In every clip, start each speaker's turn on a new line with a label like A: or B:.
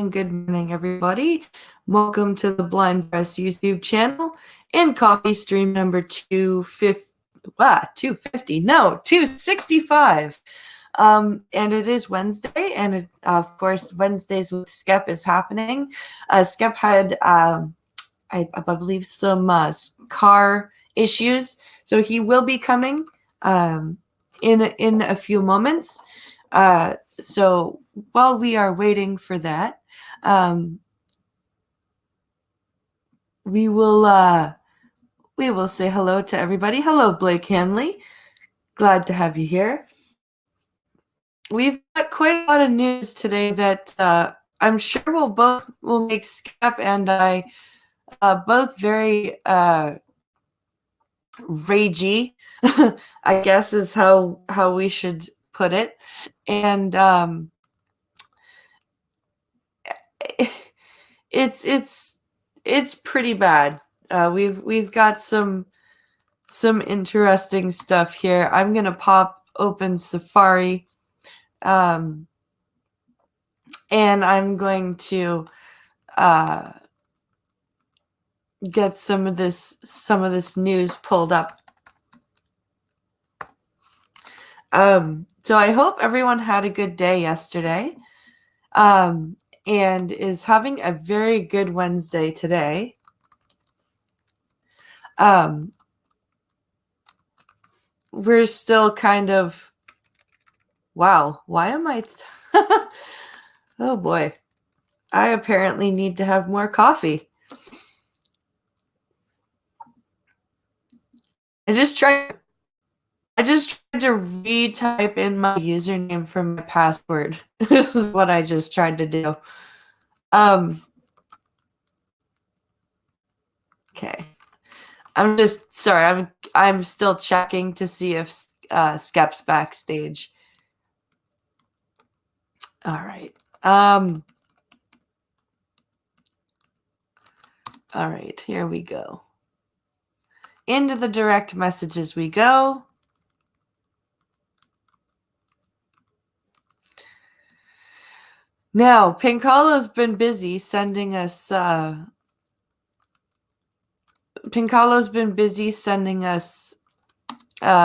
A: and good morning, everybody. Welcome to the Blind Press YouTube channel and CoffeeStream number 265. And it is Wednesday, and of course, Wednesdays with Skep is happening. Skep had, I believe, some car issues, so he will be coming in a few moments. So while we are waiting for that, we will say hello to everybody. Hello, Blake Hanley. Glad to have you here. We've got quite a lot of news today that I'm sure will make Skep and I both very ragey, I guess is how we should put it. And it's pretty bad. We've got some interesting stuff here. I'm gonna pop open Safari, and I'm going to get some of this news pulled up. So I hope everyone had a good day yesterday. And is having a very good Wednesday today. We're still kind of, wow, why am I, oh boy, I apparently need to have more coffee. I just tried to retype in my username from my password. This is what I just tried to do. Okay. I'm just sorry. I'm still checking to see if Skep's backstage. All right. All right. Here we go. Into the direct messages we go. Now, Pinkalo's been busy sending us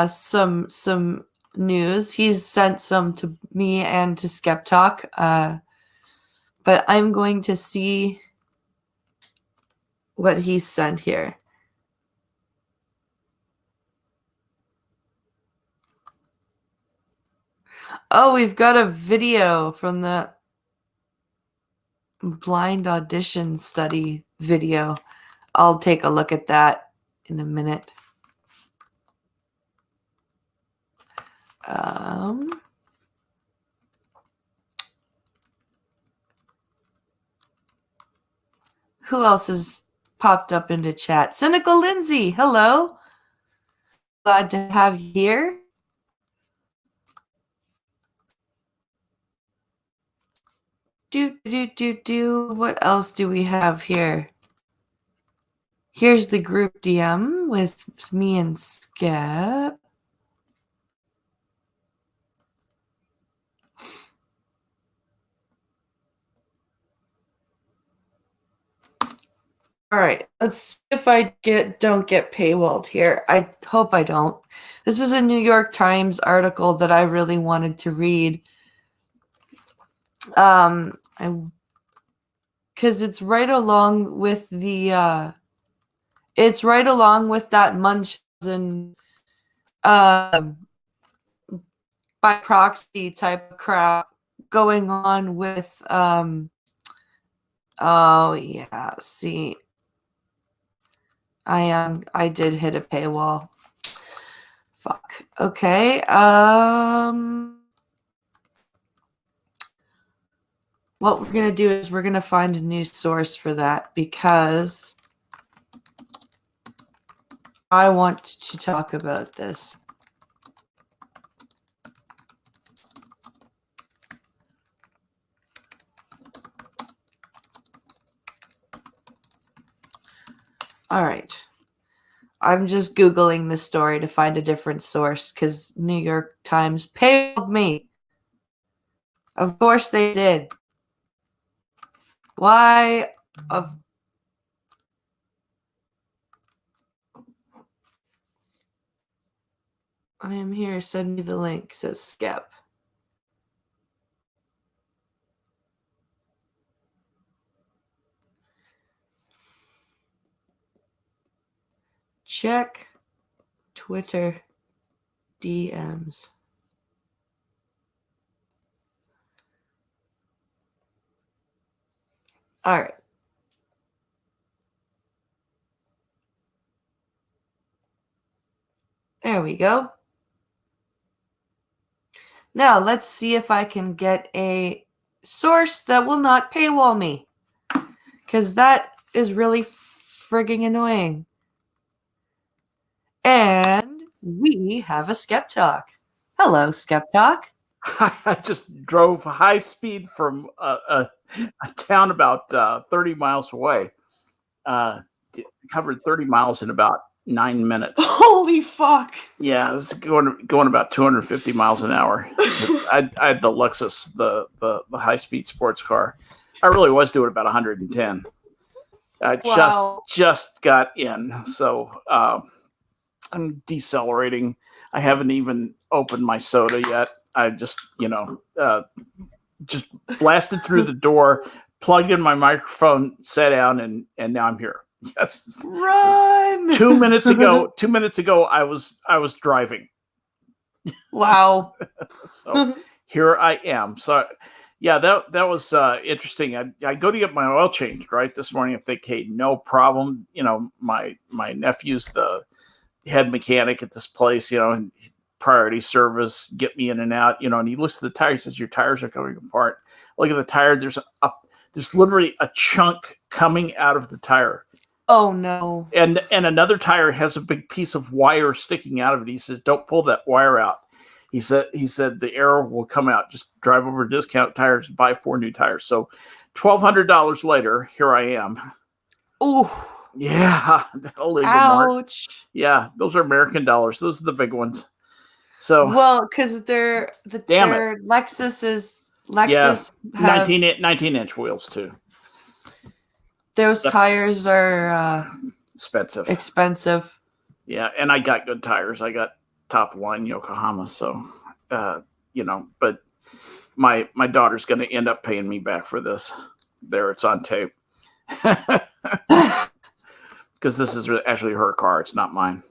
A: some news. He's sent some to me and to Skep Talk. But I'm going to see what he sent here. Oh, we've got a video from the blind audition study video. I'll take a look at that in a minute. Who else has popped up into chat? Cynical Lindsay, hello. Glad to have you here. What else do we have here? Here's the group DM with me and Skep. All right, let's see if I don't get paywalled here. I hope I don't. This is a New York Times article that I really wanted to read. Because it's right along with the it's right along with that Munchausen by proxy type of crap going on with oh yeah, see, I did hit a paywall. Fuck. Okay. What we're gonna do is we're gonna find a news source for that because I want to talk about this. All right. I'm just Googling the story to find a different source because New York Times paid me. Of course they did. Why of I am here. Send me the link, says Skep. Check Twitter DMs. All right. There we go. Now let's see if I can get a source that will not paywall me, because that is really frigging annoying. And we have a Skep Talk. Hello, Skep Talk.
B: I just drove high speed from a town about 30 miles away. Covered 30 miles in about 9 minutes.
A: Holy fuck.
B: Yeah, it was going about 250 miles an hour. I had the Lexus, the high speed sports car. I really was doing about 110. I just got in, so I'm decelerating. I haven't even opened my soda yet. I just, just blasted through the door, plugged in my microphone, sat down, and now I'm here. Yes.
A: Run.
B: 2 minutes ago, I was driving.
A: Wow.
B: So here I am. So yeah, that was interesting. I go to get my oil changed right this morning. I think, hey, no problem. My nephew's the head mechanic at this place. And priority service, get me in and out. And he looks at the tire. He says, "Your tires are coming apart. Look at the tire. There's literally a chunk coming out of the tire."
A: Oh no.
B: And another tire has a big piece of wire sticking out of it. He says, "Don't pull that wire out." He said the error will come out. Just drive over to Discount Tires and buy 4 new tires. So $1,200 later, here I am.
A: Ooh.
B: Yeah.
A: Ouch.
B: Yeah, those are American dollars. Those are the big ones. So
A: because their Lexus is Lexus.
B: Yeah, 19-inch wheels too.
A: Those tires are expensive.
B: Yeah, and I got good tires. I got top line Yokohama, so but my daughter's going to end up paying me back for this. There, it's on tape. Because this is actually her car. It's not mine.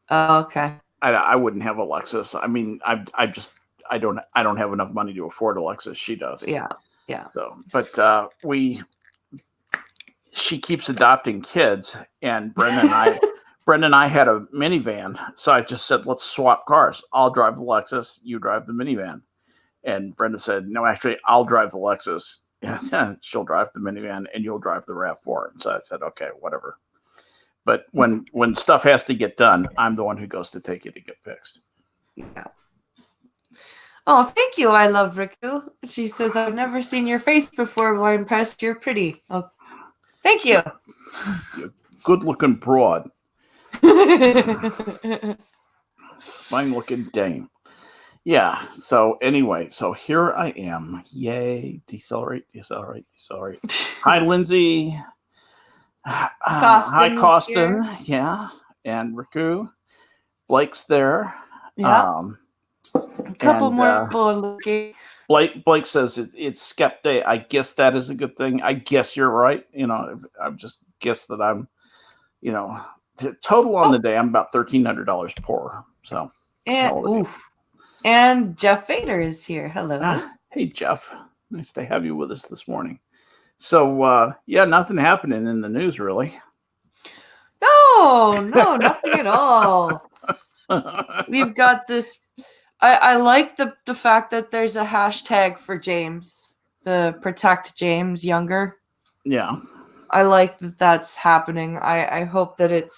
A: Oh, okay.
B: I wouldn't have a Lexus. I mean, I don't have enough money to afford a Lexus. She does.
A: Yeah.
B: So, but she keeps adopting kids, and Brenda and I had a minivan. So I just said, let's swap cars. I'll drive the Lexus, you drive the minivan. And Brenda said, no, actually, I'll drive the Lexus. She'll drive the minivan, and you'll drive the RAV4. So I said, okay, whatever. But when stuff has to get done, I'm the one who goes to take it to get fixed.
A: Yeah. Oh, thank you. I love Riku. She says, I've never seen your face before. Well, I'm impressed. You're pretty. Oh, thank you.
B: Good looking broad. Fine looking dame. Yeah. So anyway, so here I am. Yay. Decelerate. Hi, Lindsay. Hi, Costin. Yeah. And Riku. Blake's there.
A: Yeah. A couple more people looking.
B: Blake says it's Skep Day. I guess that is a good thing. I guess you're right. I just guess that I'm, total on the day, I'm about $1,300 poorer. So.
A: And Jeff Vader is here. Hello.
B: Hey, Jeff. Nice to have you with us this morning. So, nothing happening in the news, really.
A: No, nothing at all. We've got this. I like the fact that there's a hashtag for James, the Protect James Younger.
B: Yeah.
A: I like that that's happening. I hope that it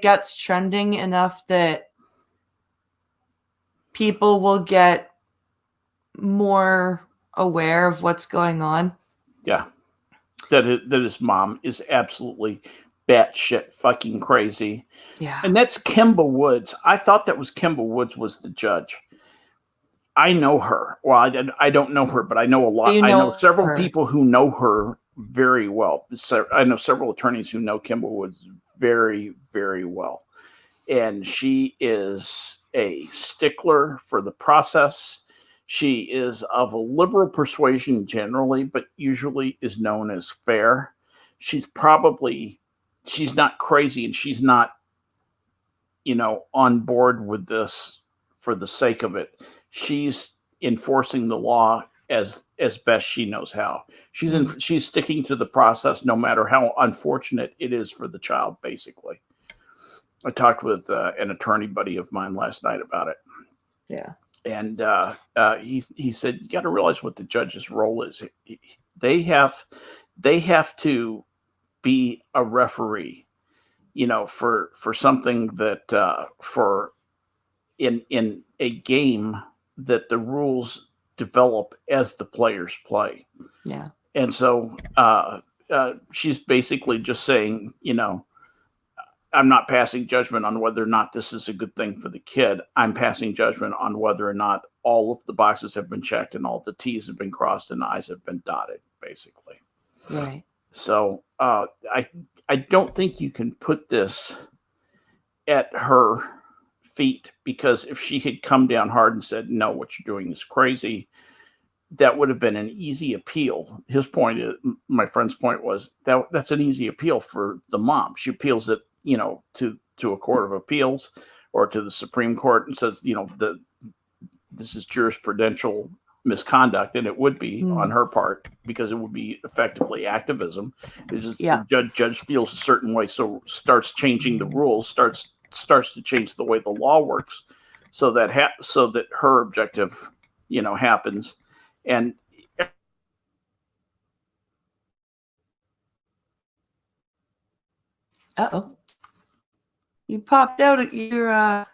A: gets trending enough that people will get more aware of what's going on.
B: Yeah. That his mom is absolutely batshit fucking crazy.
A: Yeah.
B: And that's Kimba Woods. I thought that was Kimba Woods was the judge. I know her. Well, I don't know her, but I know a lot.
A: You
B: I know
A: know
B: several
A: her.
B: people who know her very well. So I know several attorneys who know Kimball Woods very, very well. And she is a stickler for the process. She is of a liberal persuasion generally, but usually is known as fair. She's not crazy, and she's not, on board with this for the sake of it. She's enforcing the law as best she knows how. She's sticking to the process no matter how unfortunate it is for the child, basically. I talked with an attorney buddy of mine last night about it.
A: Yeah.
B: And he said, you got to realize what the judge's role is. They have to be a referee, for something that for in a game that the rules develop as the players play.
A: Yeah.
B: And so she's basically just saying, I'm not passing judgment on whether or not this is a good thing for the kid. I'm passing judgment on whether or not all of the boxes have been checked and all the T's have been crossed and I's have been dotted, basically.
A: Right.
B: So I don't think you can put this at her feet, because if she had come down hard and said, no, what you're doing is crazy, that would have been an easy appeal. My friend's point was that's an easy appeal for the mom. She appeals it, to a court of appeals or to the Supreme Court and says, this is jurisprudential misconduct, and it would be on her part, because it would be effectively activism. It's just the judge feels a certain way, so starts changing the rules, starts to change the way the law works, so that her objective, happens. And
A: uh-oh, you popped out at your
B: am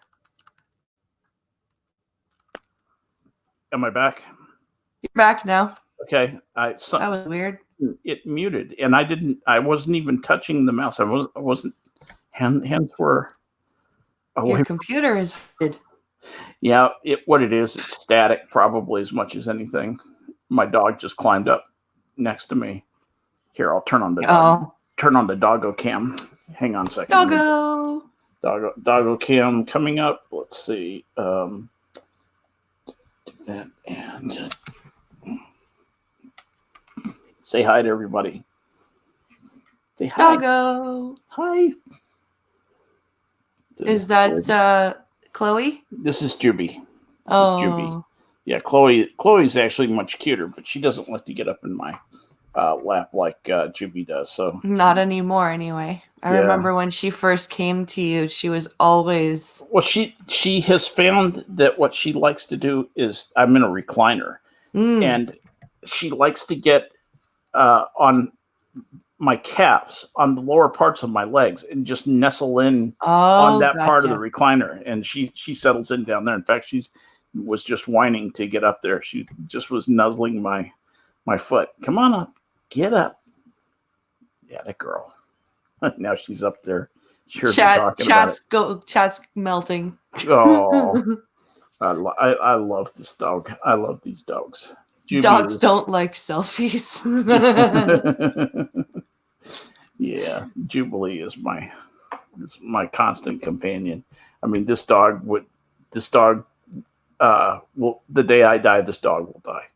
B: I back?
A: You're back now.
B: Okay.
A: That was weird.
B: It muted, and I wasn't even touching the mouse. I wasn't. Hands were.
A: Your computer is hard.
B: Yeah, what it is, it's static, probably, as much as anything. My dog just climbed up next to me. Here, I'll turn on the doggo cam. Hang on a second. Doggo cam coming up. Let's see. Do that and say hi to everybody. Say hi.
A: Doggo.
B: Hi.
A: Is that Chloe?
B: This is Juby. This is Juby. Yeah, Chloe's actually much cuter, but she doesn't like to get up in my lap like Juby does. So
A: not anymore, anyway. I remember when she first came to you, she was always.
B: Well, she has found that what she likes to do is, I'm in a recliner, and she likes to get on my calves, on the lower parts of my legs, and just nestle in on that part of the recliner. And she settles in down there. In fact, she was just whining to get up there. She just was nuzzling my foot. Come on up, get up. Yeah, that girl. Now she's up there.
A: Chat's melting.
B: Oh, I love this dog. I love these dogs.
A: Dogs don't like selfies.
B: Yeah, Jubilee is my constant companion. I mean, this dog will, the day I die, this dog will die.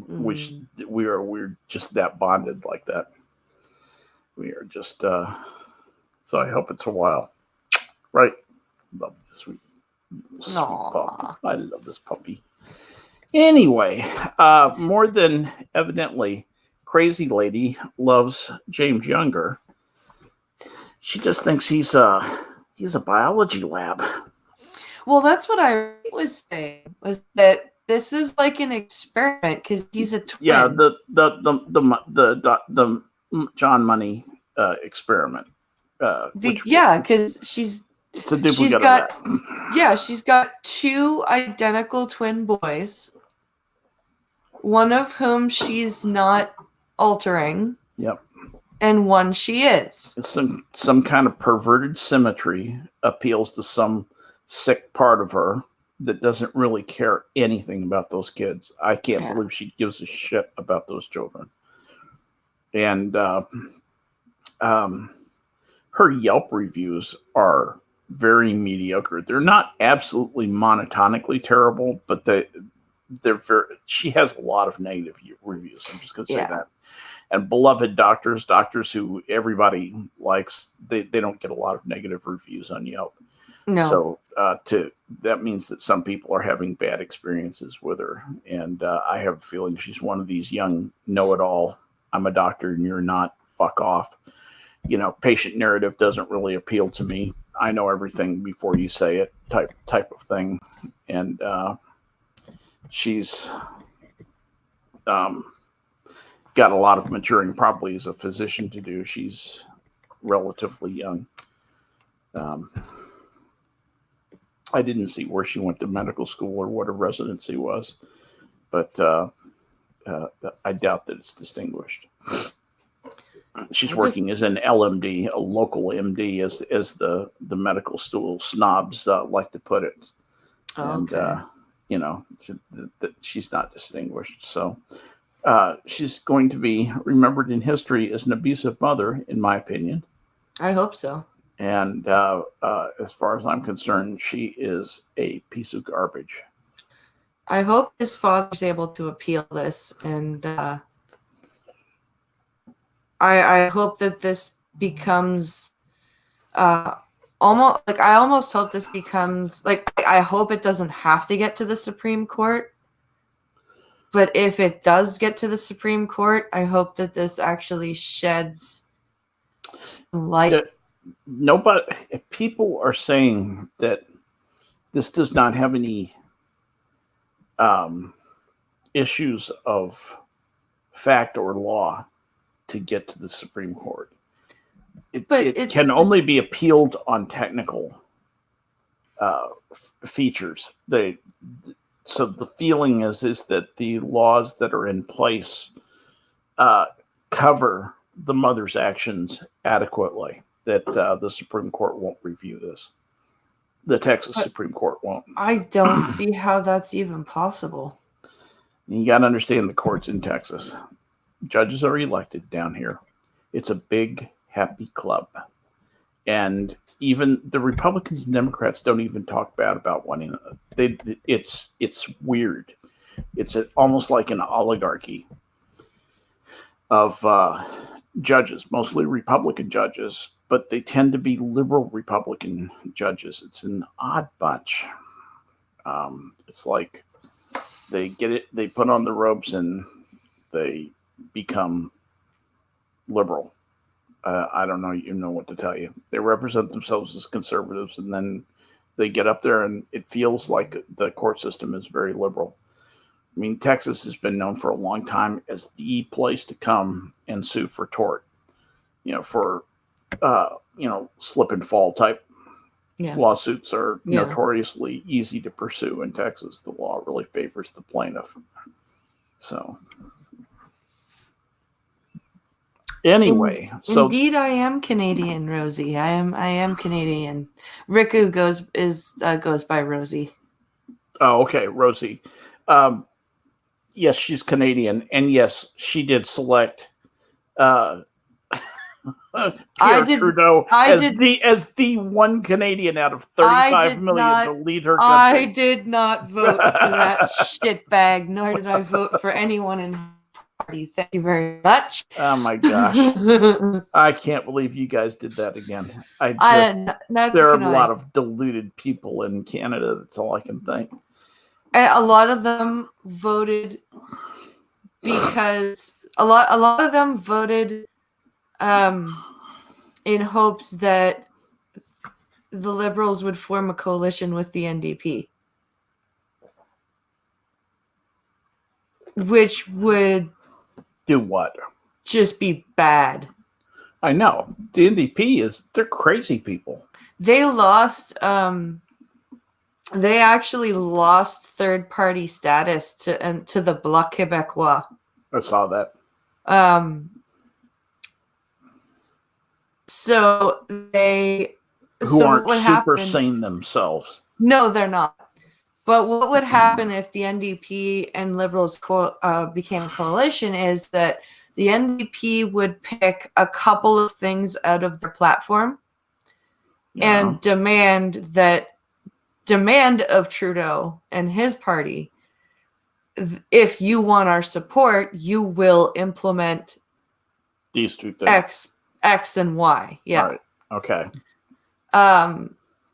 B: Which we're just that bonded like that. We are just so I hope it's a while. Right? Love this sweet puppy. I love this puppy. Anyway, more than evidently, Crazy Lady loves James Younger. She just thinks he's a biology lab.
A: Well, that's what I was saying, was that this is like an experiment because he's a twin.
B: Yeah, the John Money experiment.
A: Because
B: it's a duplicate.
A: She's got two identical twin boys, one of whom she's not altering.
B: Yep.
A: And one she is.
B: It's some kind of perverted symmetry appeals to some sick part of her that doesn't really care anything about those kids. I can't believe she gives a shit about those children. And her Yelp reviews are very mediocre. They're not absolutely monotonically terrible, but they're very. She has a lot of negative reviews. I'm just going to say that. And beloved doctors who everybody likes, they don't get a lot of negative reviews on Yelp. No. So that means that some people are having bad experiences with her. And I have a feeling she's one of these young know-it-all, I'm a doctor and you're not, fuck off. Patient narrative doesn't really appeal to me. I know everything before you say it type of thing. And she's got a lot of maturing probably as a physician to do. She's relatively young. I didn't see where she went to medical school or what her residency was, but I doubt that it's distinguished. She's working as an LMD, a local MD, as the medical school snobs like to put it. Okay. And she's not distinguished. So she's going to be remembered in history as an abusive mother, in my opinion.
A: I hope so.
B: And as far as I'm concerned, she is a piece of garbage.
A: I hope his father's able to appeal this, and I hope that this becomes I almost hope this becomes I hope it doesn't have to get to the Supreme Court. But if it does get to the Supreme Court, I hope that this actually sheds some light.
B: People are saying that this does not have any issues of fact or law to get to the Supreme Court. It can only be appealed on technical features. So the feeling is that the laws that are in place cover the mother's actions adequately, that the Supreme Court won't review this. The Texas Supreme Court won't.
A: I don't see how that's even possible.
B: You got to understand the courts in Texas. Judges are elected down here. It's a big, happy club. And even the Republicans and Democrats don't even talk bad about one another. It's weird. It's almost like an oligarchy of judges, mostly Republican judges, but they tend to be liberal Republican judges. It's an odd bunch. It's like they get it, they put on the robes and they become liberal. I don't know what to tell you. They represent themselves as conservatives, and then they get up there and it feels like the court system is very liberal. I mean, Texas has been known for a long time as the place to come and sue for tort, for slip and fall type lawsuits are notoriously easy to pursue in Texas. The law really favors the plaintiff. So anyway,
A: indeed, I am Canadian, Rosie. I am Canadian. Riku goes by Rosie.
B: Oh, okay, Rosie. Yes, she's Canadian, and yes, she did select Trudeau as the one Canadian out of 35 million to lead her country.
A: I did not vote for that shitbag, nor did I vote for anyone in the party. Thank you very much.
B: Oh my gosh. I can't believe you guys did that again. There are a lot of deluded people in Canada. That's all I can think.
A: And a lot of them voted because a lot of them voted in hopes that the Liberals would form a coalition with the NDP, which would
B: do what?
A: Just be bad.
B: I know. The NDP they're crazy people.
A: They lost they actually lost third-party status to the Bloc Québécois.
B: I saw that.
A: So they
B: aren't super sane themselves.
A: No, they're not. But what would happen if the NDP and Liberals became a coalition is that the NDP would pick a couple of things out of their platform and demand of Trudeau and his party, if you want our support, you will implement
B: these two things.
A: X and Y. Yeah.
B: Right. Okay.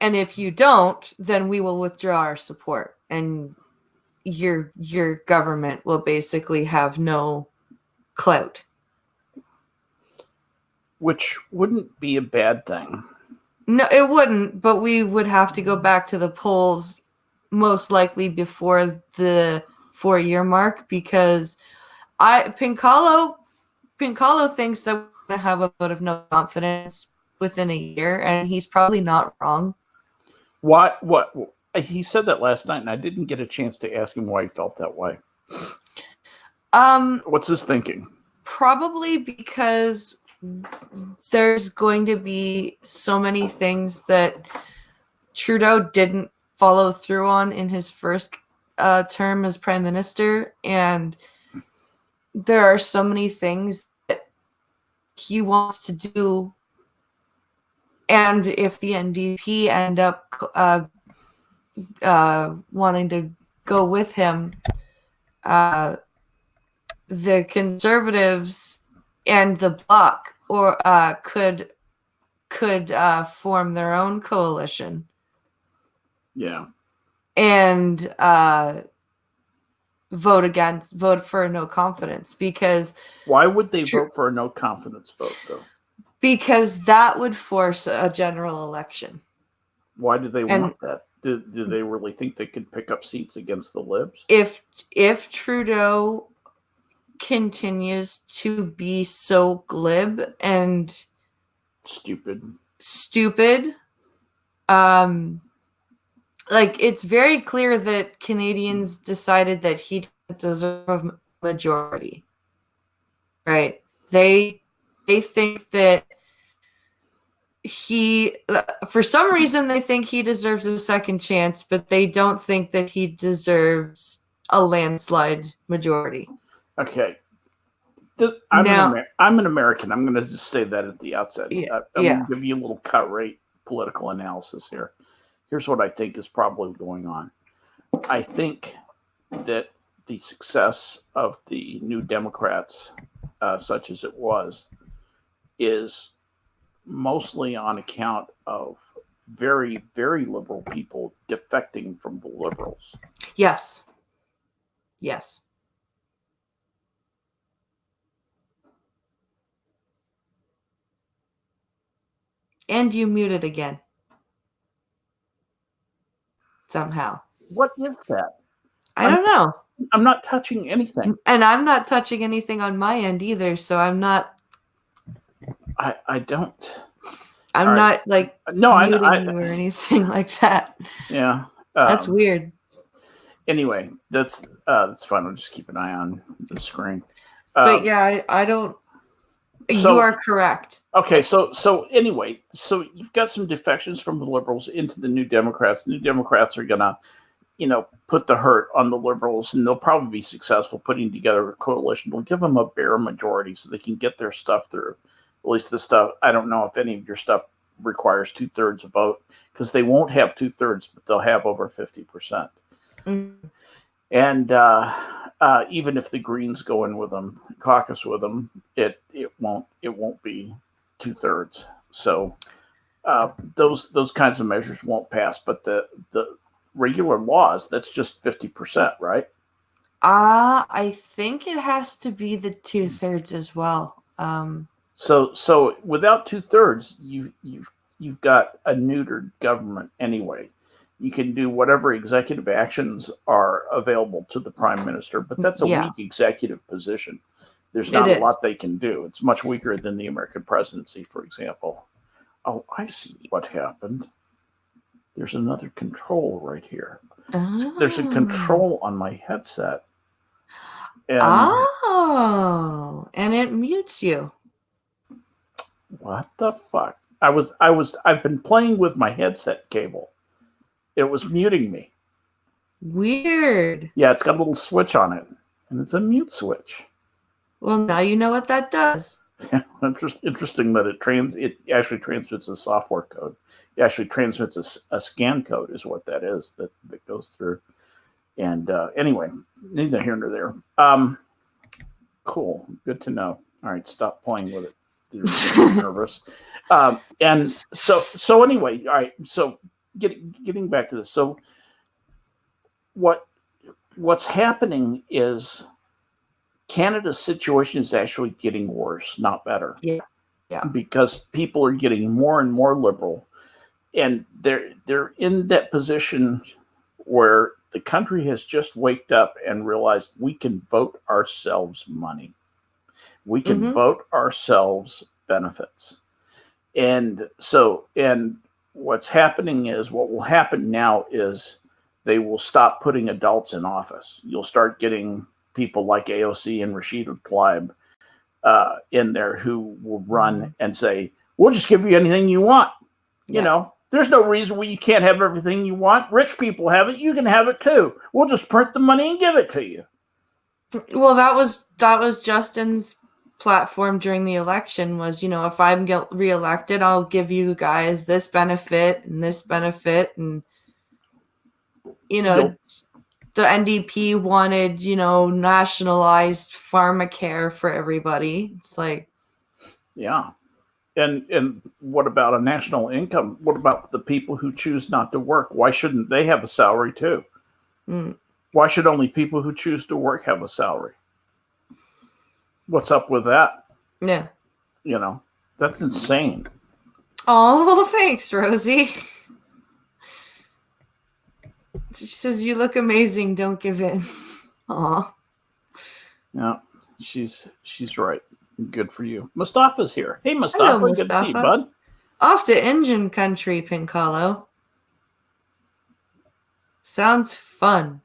A: And if you don't, then we will withdraw our support, and your government will basically have no clout.
B: Which wouldn't be a bad thing.
A: No, it wouldn't, but we would have to go back to the polls most likely before the 4-year mark, because Pincalo thinks that we're going to have a vote of no confidence within a year, and he's probably not wrong.
B: What he said that last night, and I didn't get a chance to ask him why he felt that way. What's his thinking?
A: Probably because there's going to be so many things that Trudeau didn't follow through on in his first term as prime minister, and there are so many things that he wants to do. And if the NDP end up wanting to go with him, the Conservatives and the Bloc could form their own coalition.
B: Yeah.
A: And vote for a no confidence, because
B: why would they vote for a no confidence vote though?
A: Because that would force a general election.
B: Why do they want that? Do they really think they could pick up seats against the Libs?
A: If Trudeau continues to be so glib and stupid, like, it's very clear that Canadians decided that he deserves a majority, right? They think that for some reason, they think he deserves a second chance, but they don't think that he deserves a landslide majority.
B: Okay. I'm an American. I'm going to just say that at the outset. I'm going to give you a little cut rate political analysis here. Here's what I think is probably going on. I think that the success of the New Democrats, such as it was, is mostly on account of very, very liberal people defecting from the Liberals.
A: Yes. And you muted again. Somehow.
B: What is that?
A: I don't know.
B: I'm not touching anything.
A: And I'm not touching anything on my end either, so I'm not...
B: I don't...
A: I'm not, like, muting you or anything like that.
B: Yeah.
A: That's weird.
B: Anyway, that's fine. I'll just keep an eye on the screen.
A: But yeah, I don't... you are correct.
B: Okay, so anyway, so you've got some defections from the Liberals into the New Democrats. The New Democrats are going to, put the hurt on the Liberals, and they'll probably be successful putting together a coalition. They'll give them a bare majority so they can get their stuff through. At least the stuff, I don't know if any of your stuff requires 2/3 of vote, because they won't have 2/3, but they'll have over 50%. Mm-hmm. And even if the Greens go in with them, caucus with them, it won't be 2/3. So those kinds of measures won't pass. But the regular laws, that's just 50%, right?
A: I think it has to be the 2/3 as well.
B: So without 2/3, you've got a neutered government anyway. You can do whatever executive actions are available to the prime minister, but that's a weak executive position. There's not a lot they can do. It's much weaker than the American presidency, for example. Oh, I see what happened. There's another control right here. Oh. There's a control on my headset.
A: And it mutes you.
B: What the fuck? I've been playing with my headset cable. It was muting me.
A: Weird.
B: Yeah, it's got a little switch on it, and it's a mute switch.
A: Well, now you know what that does.
B: Yeah, interesting that it actually transmits a software code. It actually transmits a scan code, is what that is that goes through. And anyway, neither here nor there. Cool, good to know. All right, stop playing with it. You're nervous. And so anyway, all right. So getting back to this. So what's happening is Canada's situation is actually getting worse, not better.
A: Yeah.
B: Because people are getting more and more liberal, and they're in that position where the country has just waked up and realized we can vote ourselves money. We can vote ourselves benefits. And what's happening is, what will happen now is they will stop putting adults in office. You'll start getting people like AOC and Rashida Tlaib in there who will run and say, we'll just give you anything you want. You know, there's no reason why you can't have everything you want. Rich people have it. You can have it too. We'll just print the money and give it to you.
A: Well, that was Justin's platform during the election was, if I'm reelected, I'll give you guys this benefit and this benefit. And, the NDP wanted, nationalized pharmacare for everybody. It's like,
B: yeah. And what about a national income? What about the people who choose not to work? Why shouldn't they have a salary too? Why should only people who choose to work have a salary? What's up with that?
A: Yeah.
B: That's insane.
A: Oh, thanks, Rosie. She says, you look amazing. Don't give in. Aw.
B: Yeah, she's right. Good for you. Mustafa's here. Hey, Mustafa.
A: Hello,
B: Good to see you, bud.
A: Off to Indian country, Pincalo. Sounds fun.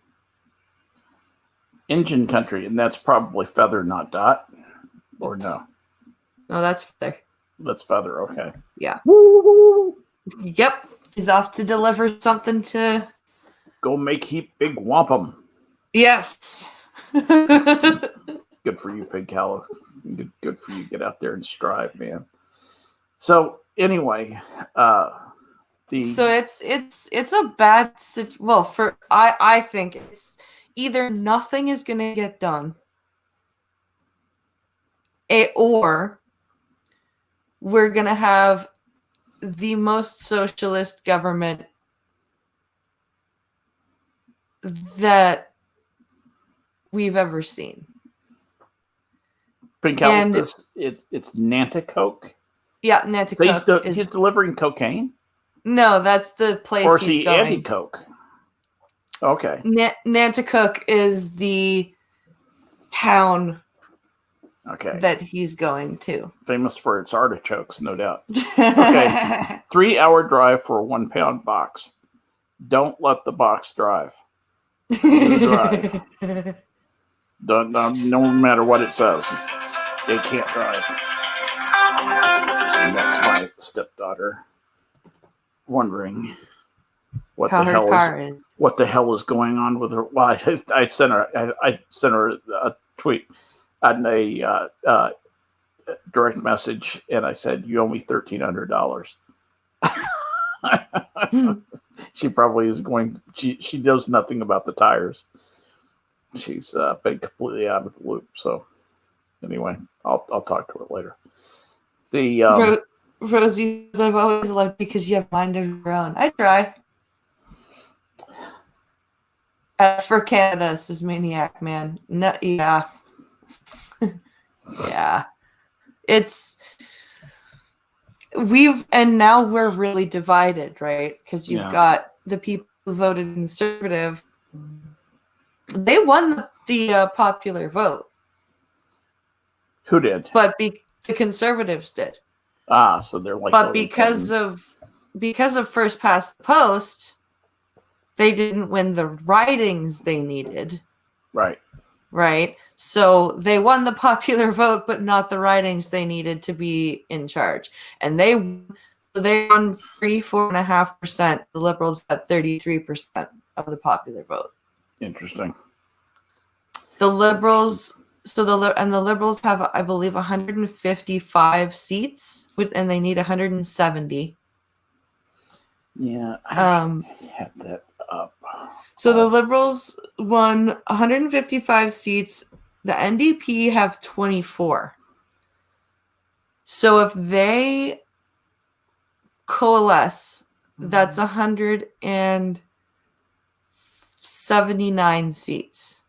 B: Indian country, and that's probably feather, not dot. Or no?
A: No, that's feather.
B: That's feather, okay.
A: Yeah.
B: Woo!
A: Yep. He's off to deliver something to...
B: Go make heap big wampum.
A: Yes.
B: Good for you, Pig Callow. Good for you. Get out there and strive, man. So anyway,
A: so it's a bad I think it's either nothing is going to get done, or we're going to have the most socialist government that we've ever seen.
B: Pink Callow, it's Nanticoke.
A: Yeah, Nanticoke.
B: He's delivering cocaine?
A: No, that's the place
B: or is
A: he's
B: he
A: going.
B: Anti-Coke? Okay.
A: Nanticoke is the town that he's going to.
B: Famous for its artichokes, no doubt. Okay. 3-hour drive for a 1-pound box. Don't let the box drive. You drive. No matter what it says. It can't drive. And that's my stepdaughter wondering what the hell is going on with her. Well, I sent her a tweet and a direct message, and I said, "You owe me $1,300." She probably is going. She knows nothing about the tires. She's been completely out of the loop. So anyway, I'll talk to her later. The
A: Rosie says, I've always loved you because you have mind of your own. I try. For Canada, says Maniac Man. No, yeah. Yeah. Now we're really divided, right? Because you've got the people who voted conservative. They won the popular vote.
B: Who did?
A: But the conservatives did.
B: So they're like.
A: But because of first past the post, they didn't win the ridings they needed.
B: Right.
A: Right. So they won the popular vote, but not the ridings they needed to be in charge. And they won 34.5%. The Liberals got 33% of the popular vote.
B: Interesting.
A: The Liberals, the Liberals have, I believe, 155 seats, and they need 170.
B: Yeah, I had that up.
A: So the Liberals won 155 seats. The NDP have 24. So if they coalesce, that's 179 seats.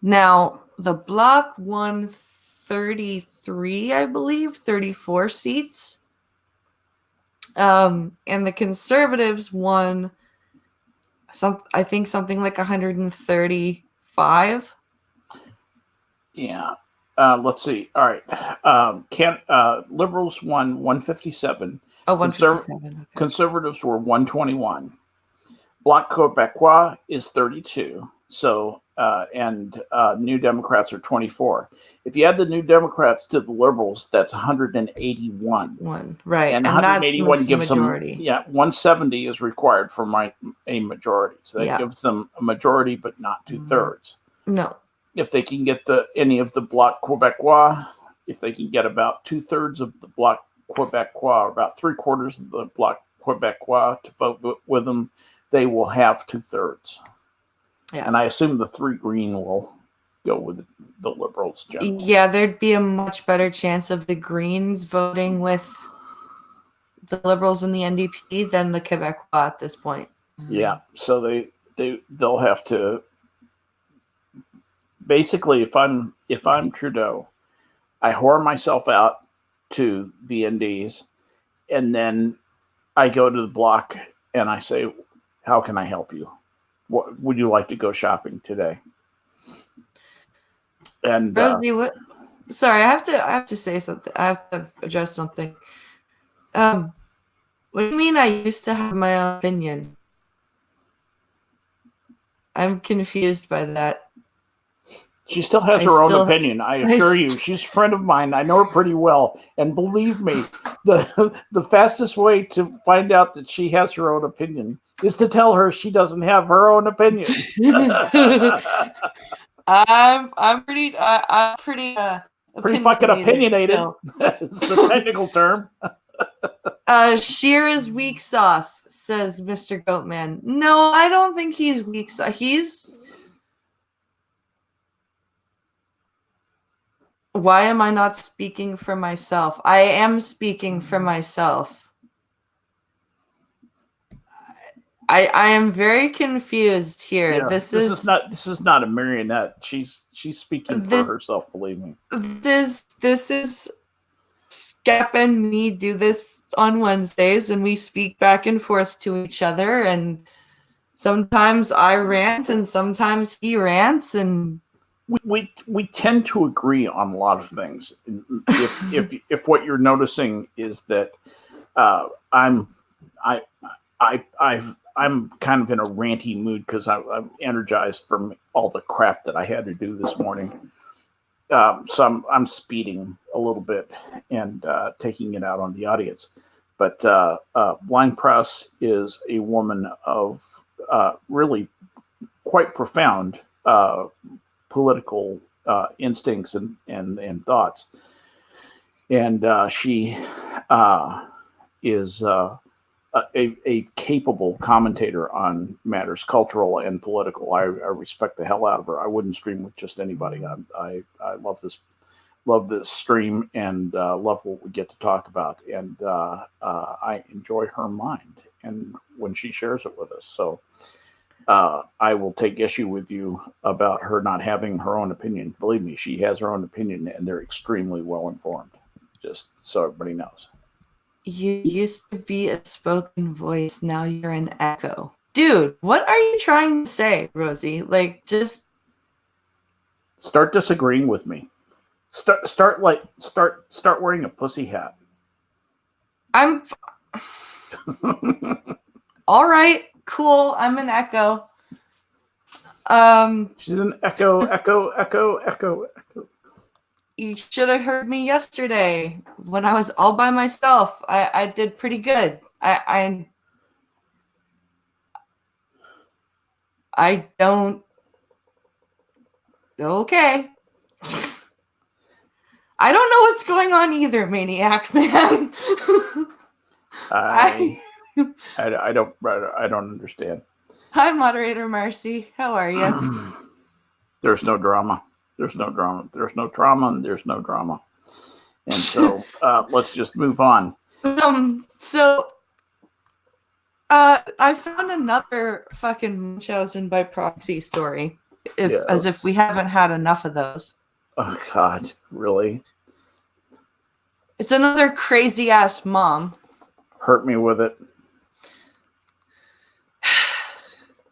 A: Now, the Bloc won 33, I believe, 34 seats. And the Conservatives won, I think, something like 135.
B: Yeah. Let's see. All right. Liberals won 157.
A: Oh, 157. Okay.
B: Conservatives were 121. Bloc Québécois is 32. So, and New Democrats are 24. If you add the New Democrats to the Liberals, that's 181.
A: Right.
B: And 181
A: that
B: gives
A: majority.
B: them, 170 is required for a majority. So that gives them a majority, but not 2/3.
A: No.
B: If they can get any of the Bloc Québécois, if they can get about 2/3 of the Bloc Québécois, or about 3/4 of the Bloc Québécois to vote with them, they will have 2/3.
A: Yeah.
B: And I assume the 3 Green will go with the Liberals generally.
A: Yeah, there'd be a much better chance of the Greens voting with the Liberals and the NDP than the Québécois at this point.
B: Yeah, so they'll have to. Basically, if I'm Trudeau, I whore myself out to the NDs, and then I go to the Bloc and I say, "How can I help you? What would you like to go shopping today?" And
A: Rosie, what? Sorry, I have to say something. I have to address something. What do you mean? I used to have my own opinion. I'm confused by that.
B: She still has her own opinion. I assure you, she's a friend of mine. I know her pretty well, and believe me, the fastest way to find out that she has her own opinion is to tell her she doesn't have her own opinion.
A: I'm pretty
B: fucking opinionated. So. That's the technical term.
A: Sheer is weak sauce, says Mr. Goatman. No, I don't think he's weak sauce. Why am I not speaking for myself? I am speaking for myself. I am very confused here.
B: Yeah, this is not a marionette. She's speaking for herself, believe me.
A: This is Skep and me do this on Wednesdays, and we speak back and forth to each other, and sometimes I rant and sometimes he rants, and
B: we tend to agree on a lot of things. If what you're noticing is that I'm kind of in a ranty mood because I'm energized from all the crap that I had to do this morning. So I'm speeding a little bit and taking it out on the audience. But Blind Press is a woman of really quite profound political instincts and thoughts. And she is a capable commentator on matters cultural and political. I respect the hell out of her. I wouldn't stream with just anybody. I love this stream and love what we get to talk about. And I enjoy her mind and when she shares it with us. So I will take issue with you about her not having her own opinion. Believe me, she has her own opinion and they're extremely well informed. Just so everybody knows.
A: You used to be a spoken voice. Now you're an echo. Dude, what are you trying to say, Rosie? Like, just
B: start disagreeing with me. Start wearing a pussy hat.
A: I'm all right, cool. I'm an echo.
B: She's an echo.
A: You should have heard me yesterday when I was all by myself. I did pretty good. I don't. Okay. I don't know what's going on either, Maniac Man.
B: I don't understand.
A: Hi, Moderator Marcy. How are you?
B: There's no drama. There's no drama. There's no trauma, and there's no drama. And so let's just move on.
A: I found another fucking Munchausen by proxy story. As if we haven't had enough of those.
B: Oh, God. Really?
A: It's another crazy ass mom.
B: Hurt me with it.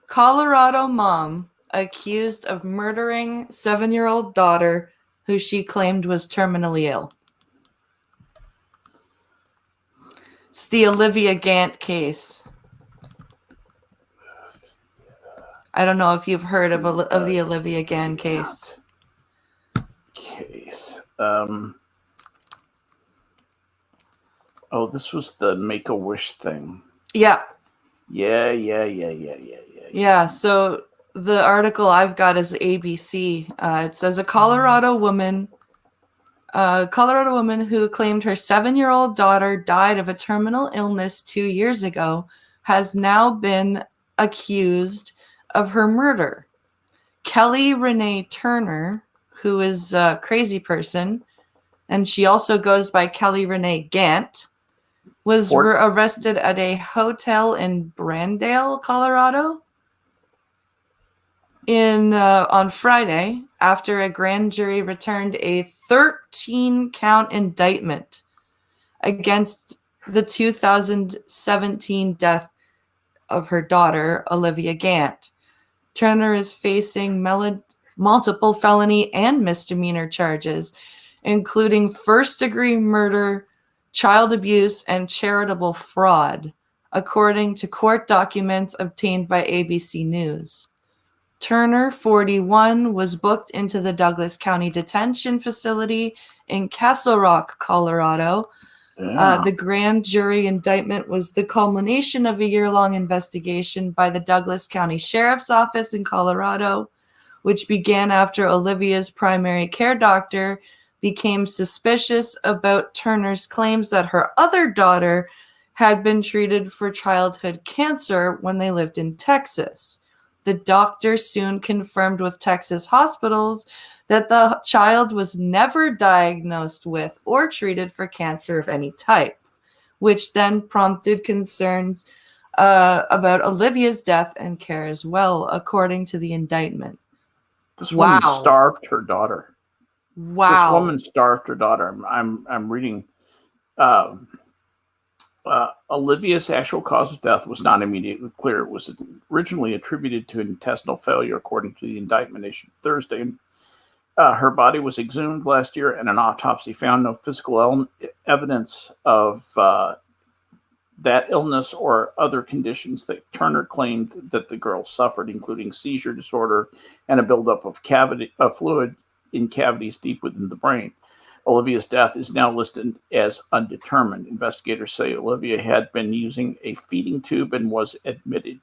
A: Colorado mom accused of murdering 7-year-old daughter who she claimed was terminally ill. It's the Olivia Gant case. I don't know if you've heard of the Olivia Gant case.
B: Oh, this was the Make-A-Wish thing.
A: Yeah.
B: Yeah.
A: So the article I've got is ABC. It says a Colorado woman who claimed her 7-year-old daughter died of a terminal illness 2 years ago has now been accused of her murder. Kelly Renee Turner, who is a crazy person, and she also goes by Kelly Renee Gant, was arrested at a hotel in Brandale, Colorado, on Friday after a grand jury returned a 13-count indictment against the 2017 death of her daughter, Olivia Gant. Turner is facing multiple felony and misdemeanor charges, including first-degree murder, child abuse, and charitable fraud, according to court documents obtained by ABC News. Turner, 41, was booked into the Douglas County Detention Facility in Castle Rock, Colorado. The grand jury indictment was the culmination of a year-long investigation by the Douglas County Sheriff's Office in Colorado, which began after Olivia's primary care doctor became suspicious about Turner's claims that her other daughter had been treated for childhood cancer when they lived in Texas. The doctor soon confirmed with Texas hospitals that the child was never diagnosed with or treated for cancer of any type, which then prompted concerns about Olivia's death and care as well, according to the indictment.
B: This woman starved her daughter.
A: Wow.
B: This woman starved her daughter. I'm reading. Olivia's actual cause of death was not immediately clear. It was originally attributed to intestinal failure, according to the indictment issued Thursday. Her body was exhumed last year, and an autopsy found no physical evidence of that illness or other conditions that Turner claimed that the girl suffered, including seizure disorder and a buildup of fluid in cavities deep within the brain. Olivia's death is now listed as undetermined. Investigators say Olivia had been using a feeding tube and was admitted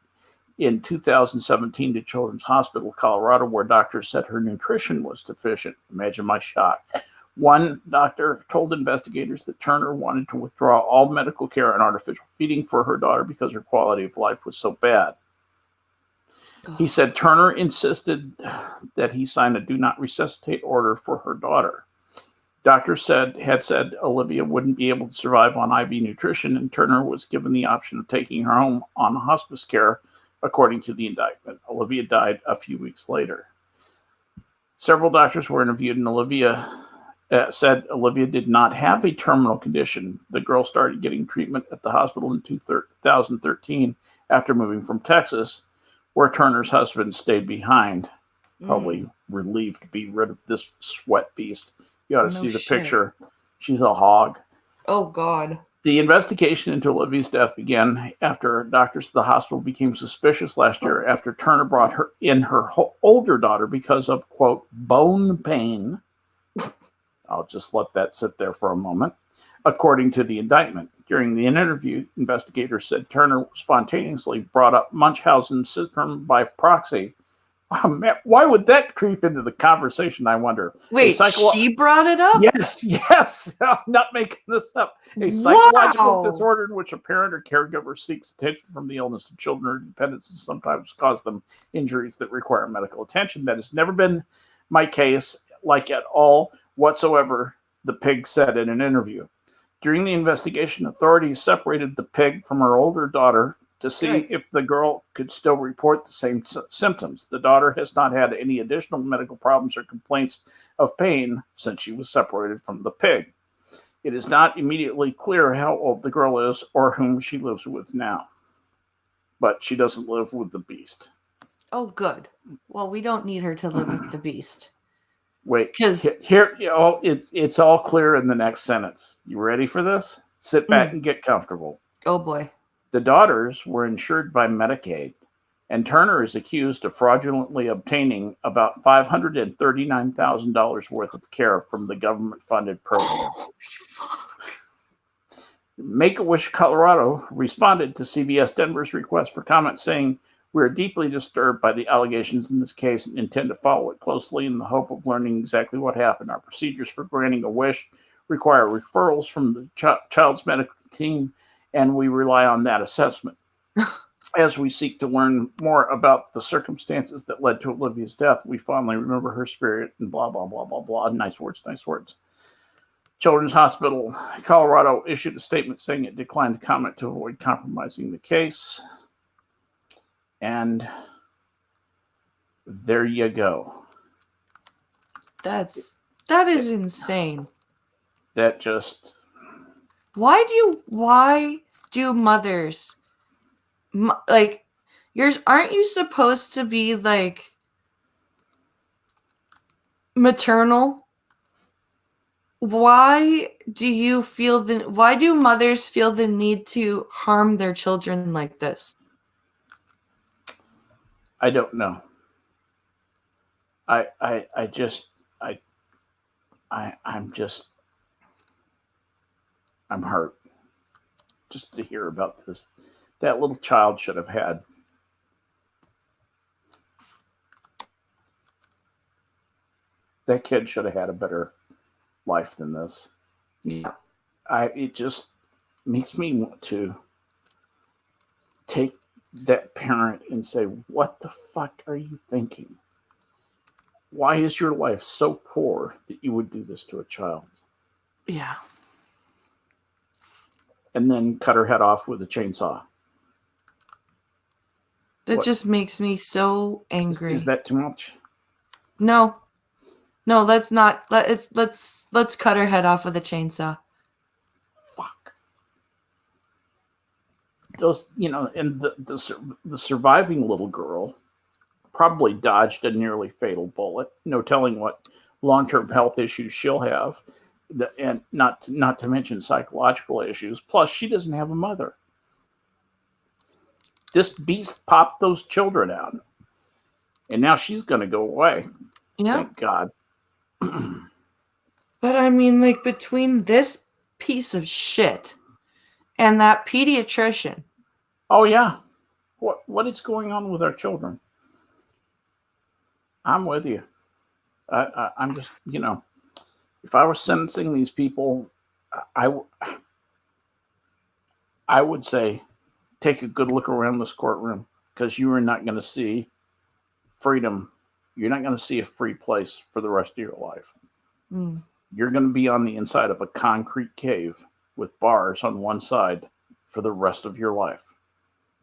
B: in 2017 to Children's Hospital, Colorado, where doctors said her nutrition was deficient. Imagine my shock. One doctor told investigators that Turner wanted to withdraw all medical care and artificial feeding for her daughter because her quality of life was so bad. He said Turner insisted that he sign a do not resuscitate order for her daughter. Doctors had said Olivia wouldn't be able to survive on IV nutrition, and Turner was given the option of taking her home on hospice care, according to the indictment. Olivia died a few weeks later. Several doctors were interviewed, and Olivia said Olivia did not have a terminal condition. The girl started getting treatment at the hospital in 2013 after moving from Texas, where Turner's husband stayed behind, probably relieved to be rid of this sweat beast. You ought to see the picture. She's a hog.
A: Oh, God.
B: The investigation into Olivia's death began after doctors at the hospital became suspicious last year after Turner brought her older daughter because of, quote, bone pain. I'll just let that sit there for a moment. According to the indictment, During the interview, investigators said Turner spontaneously brought up Munchausen syndrome by proxy. Oh, man, why would that creep into the conversation, I wonder?
A: Wait, she brought it up?
B: Yes. I'm not making this up. A psychological disorder in which a parent or caregiver seeks attention from the illness of children or dependents and sometimes cause them injuries that require medical attention. That has never been my case, like at all whatsoever, the pig said in an interview. During the investigation, authorities separated the pig from her older daughter to see if the girl could still report the same symptoms. The daughter has not had any additional medical problems or complaints of pain since she was separated from the pig. It is not immediately clear how old the girl is or whom she lives with now. But she doesn't live with the beast.
A: Oh, good. Well, we don't need her to live with the beast.
B: Wait, here, it's all clear in the next sentence. You ready for this? Sit back and get comfortable.
A: Oh, boy.
B: The daughters were insured by Medicaid, and Turner is accused of fraudulently obtaining about $539,000 worth of care from the government-funded program. Make-A-Wish Colorado responded to CBS Denver's request for comment, saying, "We are deeply disturbed by the allegations in this case and intend to follow it closely in the hope of learning exactly what happened. Our procedures for granting a wish require referrals from the child's medical team, and we rely on that assessment. As we seek to learn more about the circumstances that led to Olivia's death, we fondly remember her spirit," and blah, blah, blah, blah, blah. Nice words. Children's Hospital Colorado issued a statement saying it declined to comment to avoid compromising the case. And there you go.
A: That is insane.
B: That just...
A: Why do mothers, like, aren't you supposed to be, like, maternal? Why do mothers feel the need to harm their children like this?
B: I don't know. I'm hurt just to hear about this. That little child should have had that kid should have had a better life than this.
A: Yeah.
B: It just makes me want to take that parent and say, what the fuck are you thinking? Why is your life so poor that you would do this to a child?
A: Yeah.
B: And then cut her head off with a chainsaw.
A: That just makes me so angry.
B: Is that too much?
A: No, let's not. Let's cut her head off with a chainsaw.
B: Fuck. Those, and the surviving little girl probably dodged a nearly fatal bullet. No telling what long-term health issues she'll have, and not to mention psychological issues. Plus, she doesn't have a mother. This beast popped those children out, and now she's going to go away.
A: Yeah.
B: Thank God.
A: But I mean, like, between this piece of shit and that pediatrician.
B: Oh yeah, what is going on with our children? I'm with you. I'm just, if I was sentencing these people, I would say, take a good look around this courtroom, because you are not going to see freedom. You're not going to see a free place for the rest of your life.
A: Mm.
B: You're going to be on the inside of a concrete cave with bars on one side for the rest of your life.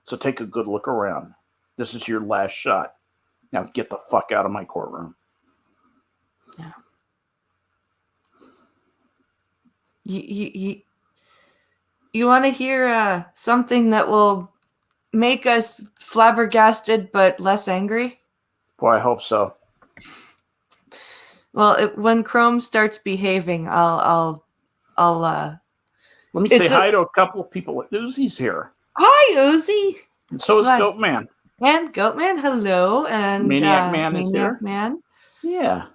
B: So take a good look around. This is your last shot. Now get the fuck out of my courtroom.
A: Yeah. You want to hear something that will make us flabbergasted but less angry?
B: Boy, I hope so.
A: Well, when Chrome starts behaving, I'll
B: let me say hi to a couple of people. Uzi's here.
A: Hi, Uzi.
B: And so is Goatman.
A: And Goatman, hello. And
B: Maniac Man is
A: Maniac
B: here.
A: Man.
B: Yeah.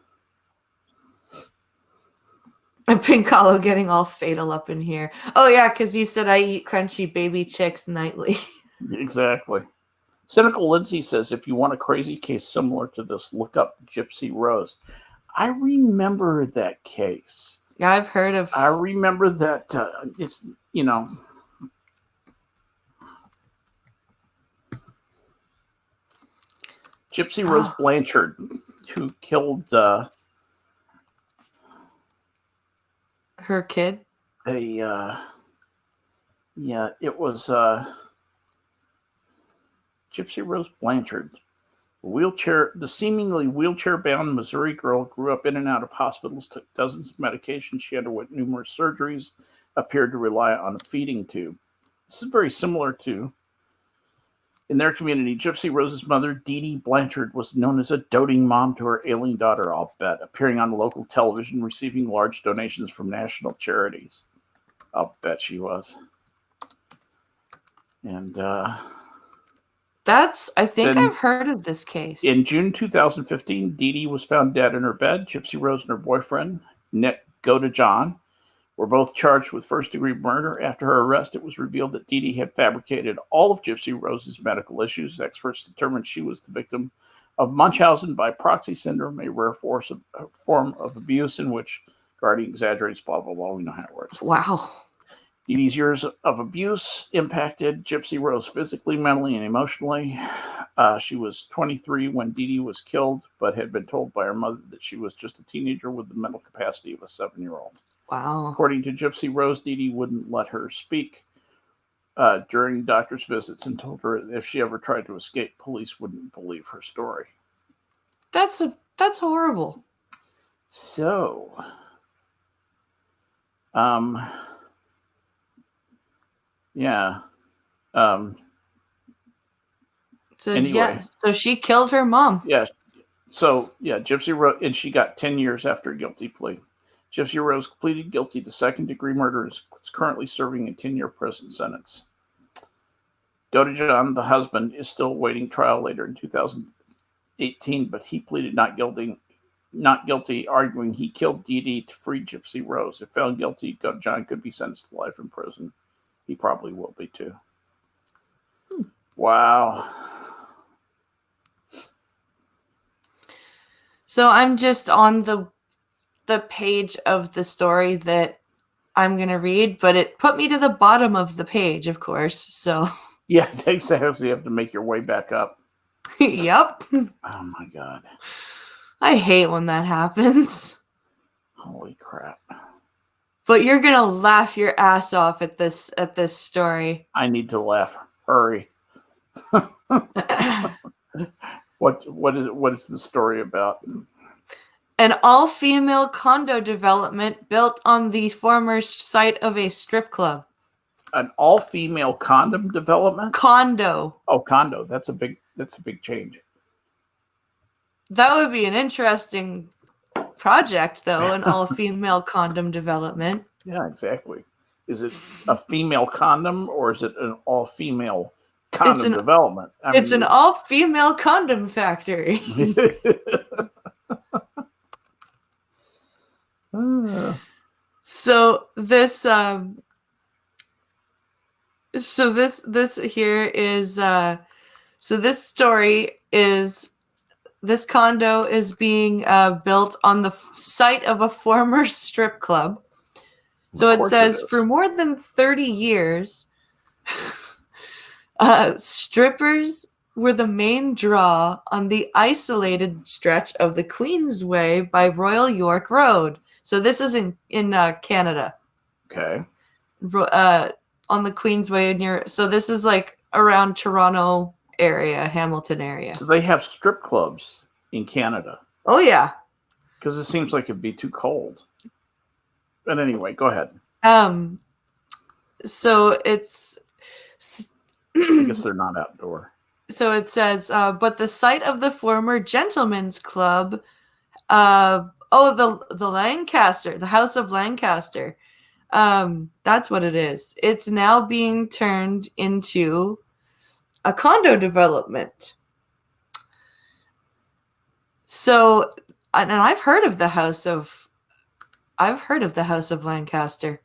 A: Pink Hollow getting all fatal up in here. Oh yeah, because he said I eat crunchy baby chicks nightly.
B: Exactly. Cynical Lindsay says, if you want a crazy case similar to this, look up Gypsy Rose. I remember that case.
A: Yeah, I've heard of.
B: I remember that. It's, Gypsy Rose Blanchard, who killed
A: her kid.
B: It was Gypsy Rose Blanchard. The seemingly wheelchair-bound Missouri girl grew up in and out of hospitals, took dozens of medications. She underwent numerous surgeries, appeared to rely on a feeding tube. This is very similar to, in their community, Gypsy Rose's mother, Dee Dee Blanchard, was known as a doting mom to her ailing daughter, I'll bet, appearing on local television, receiving large donations from national charities. I'll bet she was. And
A: I think I've heard of this case.
B: In June 2015, Dee Dee was found dead in her bed. Gypsy Rose and her boyfriend, Nick Godejohn, were both charged with first-degree murder. After her arrest, it was revealed that Dee Dee had fabricated all of Gypsy Rose's medical issues. Experts determined she was the victim of Munchausen by proxy syndrome, a rare form of abuse in which guardian exaggerates, blah, blah, blah. We know how it works.
A: Wow.
B: Dee Dee's years of abuse impacted Gypsy Rose physically, mentally, and emotionally. She was 23 when Dee Dee was killed, but had been told by her mother that she was just a teenager with the mental capacity of a 7-year-old.
A: Wow.
B: According to Gypsy Rose, Dee Dee wouldn't let her speak during doctor's visits and told her if she ever tried to escape, police wouldn't believe her story.
A: That's horrible.
B: So, yeah.
A: So she killed her mom.
B: Yeah. So, Gypsy Rose, and she got 10 years after a guilty plea. Gypsy Rose pleaded guilty to second-degree murder and is currently serving a 10-year prison sentence. Godejohn, the husband, is still awaiting trial later in 2018, but he pleaded not guilty, arguing he killed Dee Dee to free Gypsy Rose. If found guilty, Godejohn could be sentenced to life in prison. He probably will be, too. Wow.
A: So I'm just on the page of the story that I'm going to read, but it put me to the bottom of the page, of course. So
B: yeah, exactly. You have to make your way back up.
A: Yep.
B: Oh my God.
A: I hate when that happens.
B: Holy crap.
A: But you're going to laugh your ass off at this story.
B: I need to laugh. Hurry. What is the story about?
A: An all-female condo development built on the former site of a strip club.
B: An all-female condom development?
A: Condo.
B: Oh, condo. That's a big change.
A: That would be an interesting project, though, an all-female condom development.
B: Yeah, exactly. Is it a female condom or is it an all-female condom development?
A: It's an all-female condom factory. So this here is so this story is this condo is being built on the site of a former strip club. So it says for more than 30 years, strippers were the main draw on the isolated stretch of the Queensway by Royal York Road. So this is in Canada.
B: Okay.
A: On the Queensway so this is like around Toronto area, Hamilton area. So
B: they have strip clubs in Canada.
A: Oh yeah.
B: Because it seems like it'd be too cold. But anyway, go ahead.
A: So it's
B: I guess they're not outdoor.
A: So it says, but the site of the former gentleman's club, the Lancaster, the House of Lancaster. That's what it is. It's now being turned into a condo development. So, and I've heard of the House of I've heard of the House of Lancaster.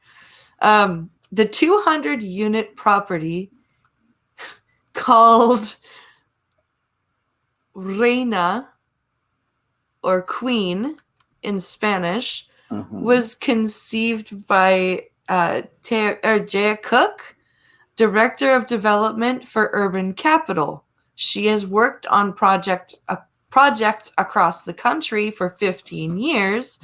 A: The 200-unit property called Reina, or Queen in Spanish, was conceived by Jaya Cook, Director of Development for Urban Capital. She has worked on projects across the country for 15 years,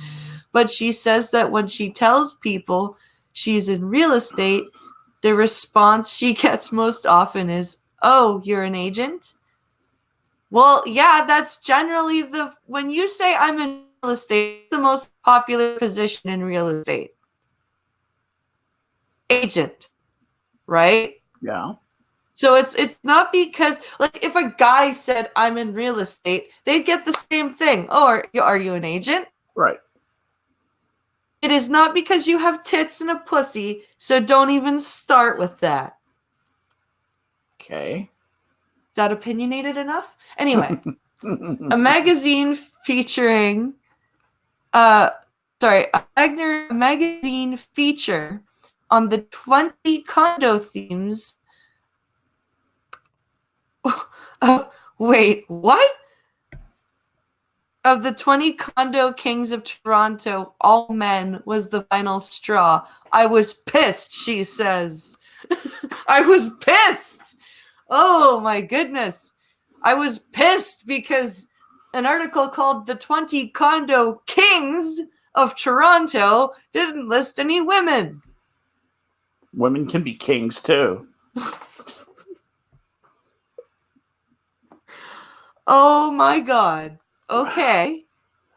A: but she says that when she tells people she's in real estate, the response she gets most often is, "Oh, you're an agent?" Well, yeah, that's generally when you say I'm in real estate, the most popular position in real estate. Agent, right?
B: Yeah.
A: So it's not because, like, if a guy said I'm in real estate, they'd get the same thing. Oh, are you an agent?
B: Right.
A: It is not because you have tits and a pussy, so don't even start with that.
B: Okay.
A: Is that opinionated enough? Anyway, a magazine featuring a magazine feature on the 20 condo themes. Wait, what? Of the 20 condo kings of Toronto, all men was the final straw. I was pissed, she says. I was pissed. Oh my goodness. I was pissed because an article called The 20 Condo Kings of Toronto didn't list any women.
B: Women can be kings too.
A: Oh my God. Okay,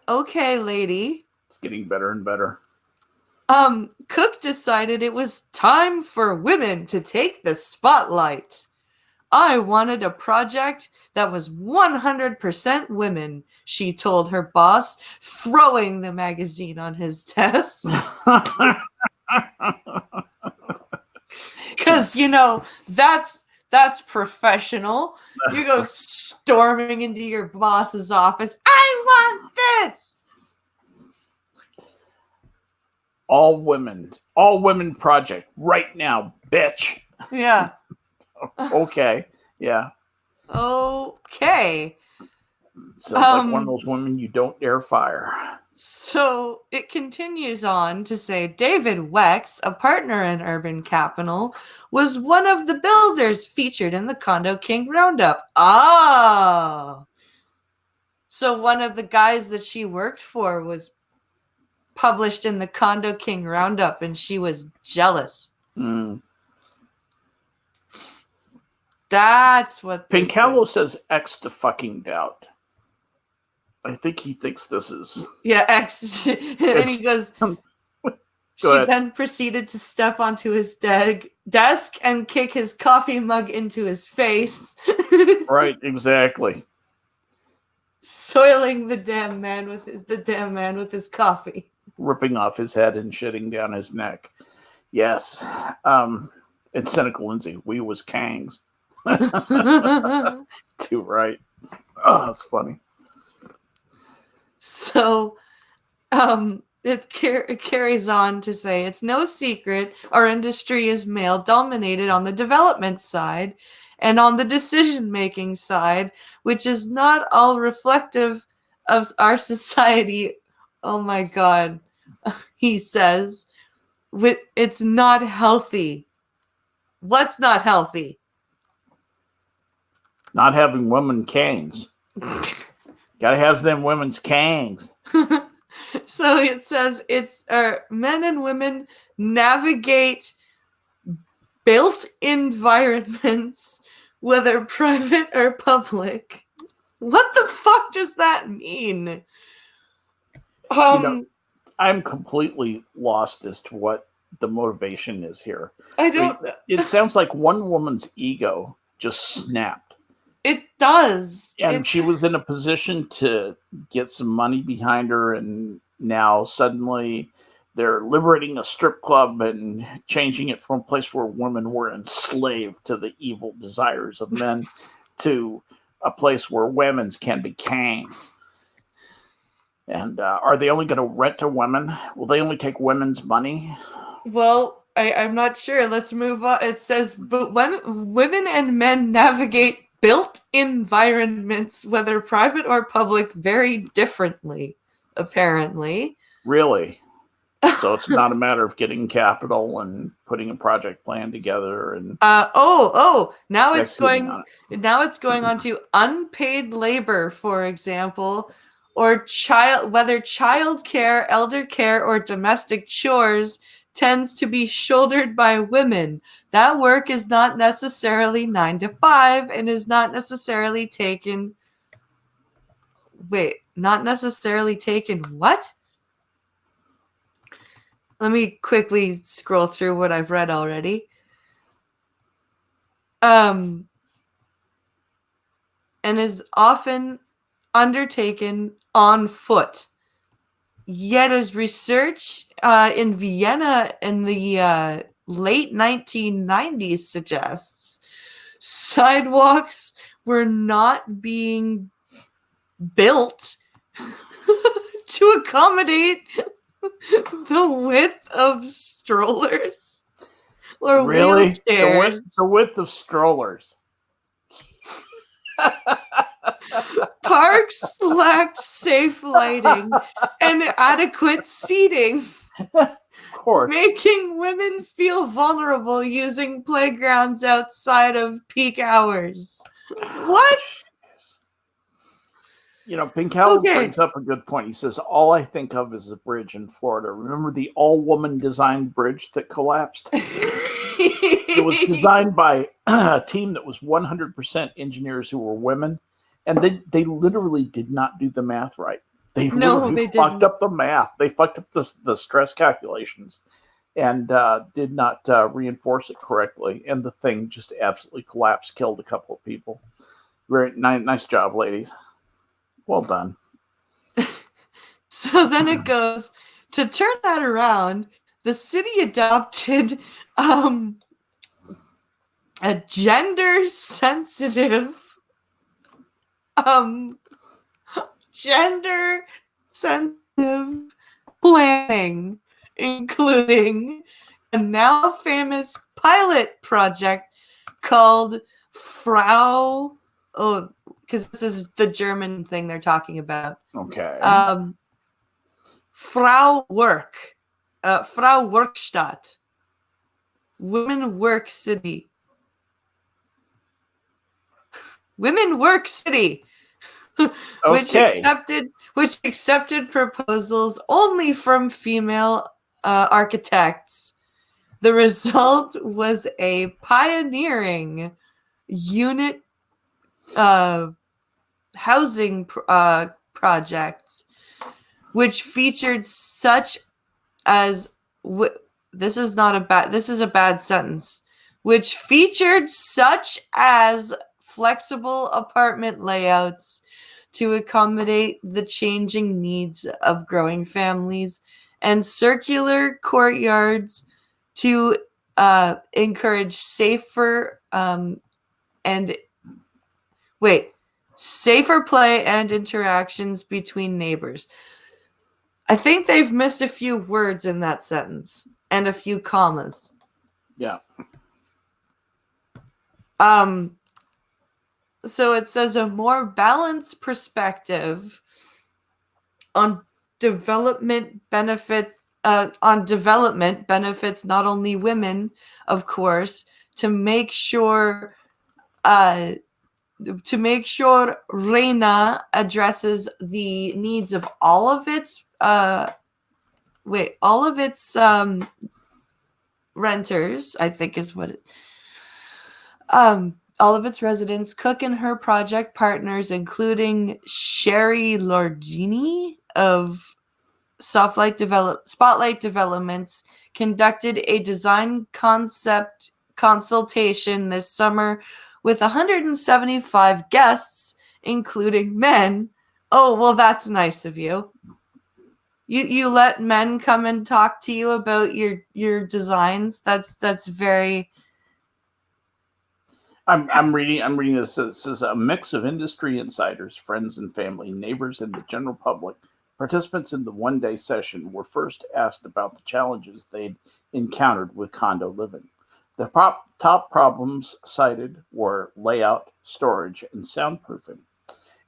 A: lady.
B: It's getting better and better.
A: Cook decided it was time for women to take the spotlight. I wanted a project that was 100% women, she told her boss, throwing the magazine on his desk. Because, that's professional. You go storming into your boss's office. I want this!
B: All women project right now, bitch.
A: Yeah.
B: Okay. Yeah.
A: Okay.
B: Sounds like one of those women you don't dare fire.
A: So it continues on to say David Wex, a partner in Urban Capital, was one of the builders featured in the Condo King Roundup. Ah! So one of the guys that she worked for was published in the Condo King Roundup, and she was jealous. That's what
B: Pincalo says X to fucking doubt. I think he thinks this is...
A: Yeah, X. And he goes... She then proceeded to step onto his desk and kick his coffee mug into his face.
B: Right, exactly.
A: Soiling the damn man with his coffee.
B: Ripping off his head and shitting down his neck. Yes. And Seneca Lindsay, we was Kangs. Too right. Oh, that's funny.
A: So, it carries on to say, it's no secret our industry is male-dominated on the development side and on the decision-making side, which is not all reflective of our society. Oh my God, he says. It's not healthy. What's not healthy?
B: Not having women kangs. Gotta have them women's kangs.
A: So it says it's men and women navigate built environments, whether private or public. What the fuck does that mean?
B: I'm completely lost as to what the motivation is here.
A: I don't know.
B: It sounds like one woman's ego just snapped.
A: It does.
B: And she was in a position to get some money behind her, and now suddenly they're liberating a strip club and changing it from a place where women were enslaved to the evil desires of men to a place where women's can be kanged. And are they only going to rent to women? Will they only take women's money?
A: Well, I'm not sure. Let's move on. It says, but when women and men navigate built environments, whether private or public, very differently, apparently.
B: Really? So it's not a matter of getting capital and putting a project plan together and
A: now it's
B: executing
A: going
B: on it.
A: now it's going on to unpaid labor, for example, or whether child care, elder care, or domestic chores tends to be shouldered by women. That work is not necessarily 9 to 5 and is not necessarily taken. Wait, not necessarily taken what? Let me quickly scroll through what I've read already. And is often undertaken on foot. Yet, as research in Vienna in the late 1990s suggests, sidewalks were not being built to accommodate the width of strollers or
B: Really?
A: wheelchairs.
B: The width of strollers.
A: Parks lacked safe lighting and adequate seating,
B: Of course.
A: making women feel vulnerable using playgrounds outside of peak hours. What?
B: You know, Pinkel brings up a good point. He says, all I think of is a bridge in Florida. Remember the all-woman designed bridge that collapsed? It was designed by a team that was 100% engineers who were women, and they literally did not do the math right. They fucked up the math. They fucked up the stress calculations and did not reinforce it correctly, and the thing just absolutely collapsed, killed a couple of people. Very nice job, ladies. Well done.
A: So then it goes, to turn that around, the city adopted a gender-sensitive planning, including a now famous pilot project called Frau. Oh, because this is the German thing they're talking about.
B: Okay.
A: Frau Werkstatt, Women Work City. Women Work City.
B: Okay.
A: which accepted proposals only from female architects. The result was a pioneering unit housing project, which featured such as this is a bad sentence. Which featured such as flexible apartment layouts to accommodate the changing needs of growing families, and circular courtyards to encourage safer play and interactions between neighbors. I think they've missed a few words in that sentence and a few commas.
B: Yeah.
A: So it says a more balanced perspective on development benefits not only women, of course, to make sure Reina addresses the needs of all of its renters, I think is what it all of its residents, Cook and her project partners, including Sherry Lorgini of Spotlight Developments, conducted a design concept consultation this summer with 175 guests, including men. Oh, well, that's nice of you. You let men come and talk to you about your designs. That's very.
B: I'm reading this. It says a mix of industry insiders, friends and family, neighbors, and the general public Participants in the one-day session were first asked about the challenges they'd encountered with condo living. The top problems cited were layout, storage, and soundproofing.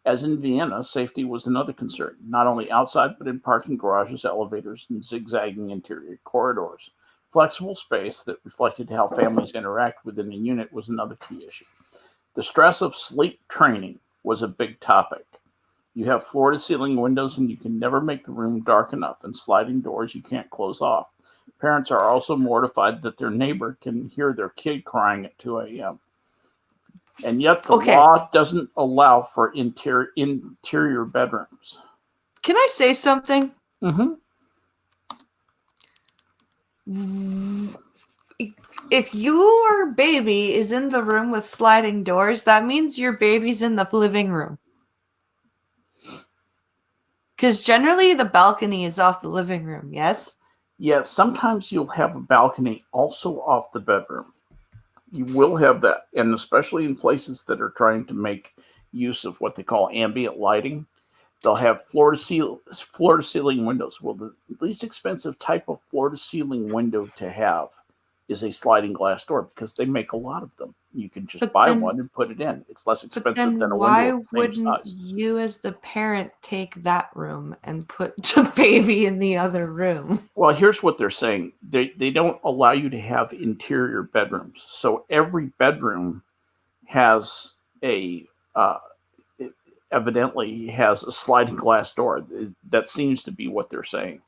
B: As in Vienna, safety was another concern, not only outside but in parking garages, elevators, and zigzagging interior corridors. Flexible space that reflected how families interact within a unit was another key issue. The stress of sleep training was a big topic. You have floor-to-ceiling windows and you can never make the room dark enough, and sliding doors you can't close off. Parents are also mortified that their neighbor can hear their kid crying at 2 a.m. And yet the law doesn't allow for interior bedrooms.
A: Can I say something?
B: Mm-hmm.
A: If your baby is in the room with sliding doors, that means your baby's in the living room. Because generally the balcony is off the living room, yes?
B: Yeah, sometimes you'll have a balcony also off the bedroom. You will have that, and especially in places that are trying to make use of what they call ambient lighting, they'll have floor-to-ceiling windows. Well, the least expensive type of floor-to-ceiling window to have is a sliding glass door, because they make a lot of them. You can just buy one and put it in. It's less expensive than a window of the same size.
A: Why wouldn't you as the parent take that room and put the baby in the other room?
B: Well, here's what they're saying. They don't allow you to have interior bedrooms. So every bedroom has evidently has a sliding glass door. That seems to be what they're saying.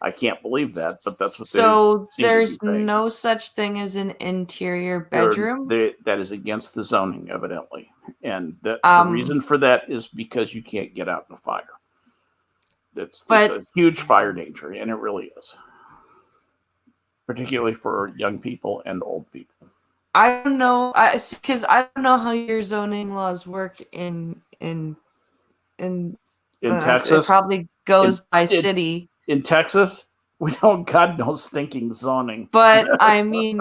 B: I can't believe that, but that's what they seem to be saying.
A: So there's no such thing as an interior bedroom?
B: That is against the zoning, evidently. And the reason for that is because you can't get out in a fire. It's a huge fire danger, and it really is. Particularly for young people and old people.
A: I don't know, because I don't know how your zoning laws work in
B: Texas.
A: It probably goes by city.
B: In Texas, we don't got no stinking zoning.
A: But I mean,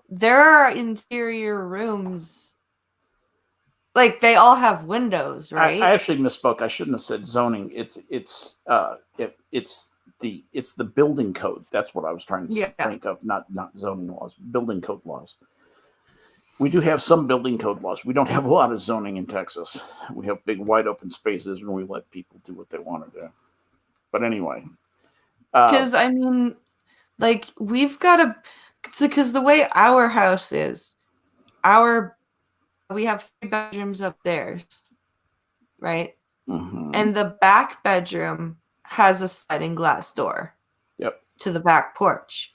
A: there are interior rooms. Like, they all have windows, right?
B: I actually misspoke. I shouldn't have said zoning. It's the building code. That's what I was trying to think of. Not zoning laws. Building code laws. We do have some building code laws. We don't have a lot of zoning in Texas. We have big, wide open spaces, and we let people do what they want to do. But anyway.
A: Because, I mean, like, we've got to... Because the way our house is, we have 3 bedrooms upstairs, right?
B: Mm-hmm.
A: And the back bedroom has a sliding glass door to the back porch.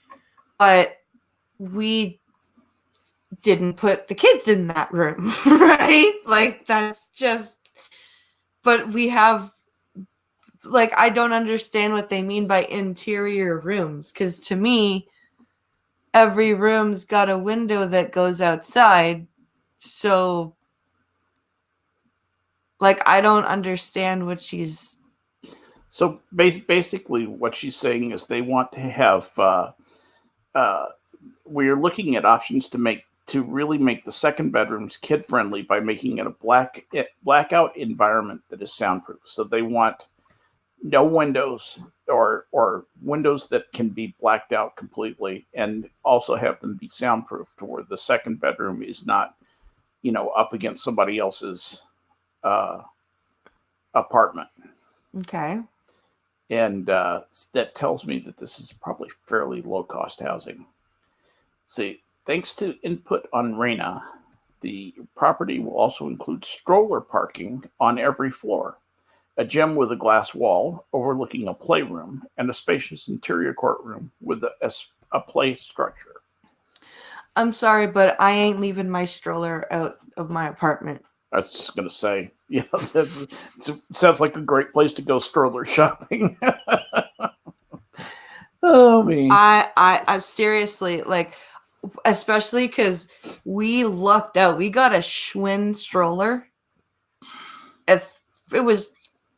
A: But we didn't put the kids in that room, right? Like, that's just... But we have... Like, I don't understand what they mean by interior rooms, because to me, every room's got a window that goes outside. So, like, I don't understand what she's...
B: So, basically, what she's saying is they want to have... we're looking at options to really make the second bedrooms kid-friendly by making it a blackout environment that is soundproof. So they want no windows or windows that can be blacked out completely, and also have them be soundproof to where the second bedroom is not, up against somebody else's apartment.
A: Okay.
B: And that tells me that this is probably fairly low-cost housing. See, thanks to input on RENA, the property will also include stroller parking on every floor, a gym with a glass wall overlooking a playroom, and a spacious interior courtroom with a play structure.
A: I'm sorry, but I ain't leaving my stroller out of my apartment.
B: I was just going to say, it sounds like a great place to go stroller shopping. Oh, me.
A: I seriously, like, especially because we lucked out. We got a Schwinn stroller. It was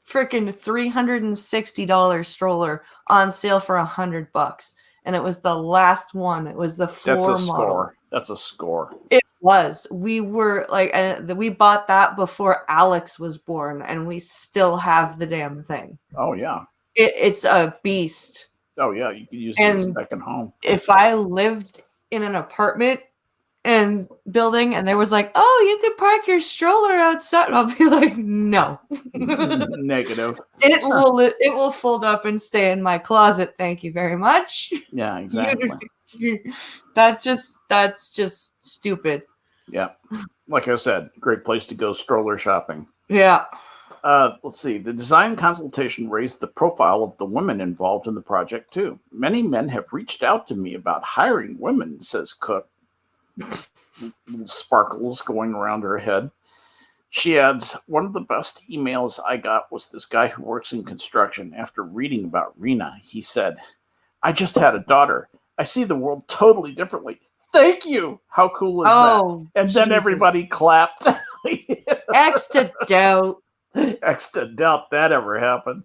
A: freaking $360 stroller on sale for $100, and it was the last one. It was the floor model.
B: That's a score.
A: It was. We were like, we bought that before Alex was born, and we still have the damn thing.
B: Oh yeah.
A: It's a beast.
B: Oh yeah, you can use it as a second home.
A: If I lived in an apartment and building and there was like, oh, you could park your stroller outside, I'll be like, no.
B: Negative.
A: It will fold up and stay in my closet. Thank you very much.
B: Yeah, exactly.
A: That's just stupid.
B: Yeah. Like I said, great place to go stroller shopping.
A: Yeah.
B: Let's see. The design consultation raised the profile of the women involved in the project, too. Many men have reached out to me about hiring women, says Cook. Little sparkles going around her head. She adds, one of the best emails I got was this guy who works in construction. After reading about Rena, he said, I just had a daughter. I see the world totally differently. Thank you. How cool is that? And then everybody clapped.
A: Extra doubt.
B: Extra doubt that ever happened.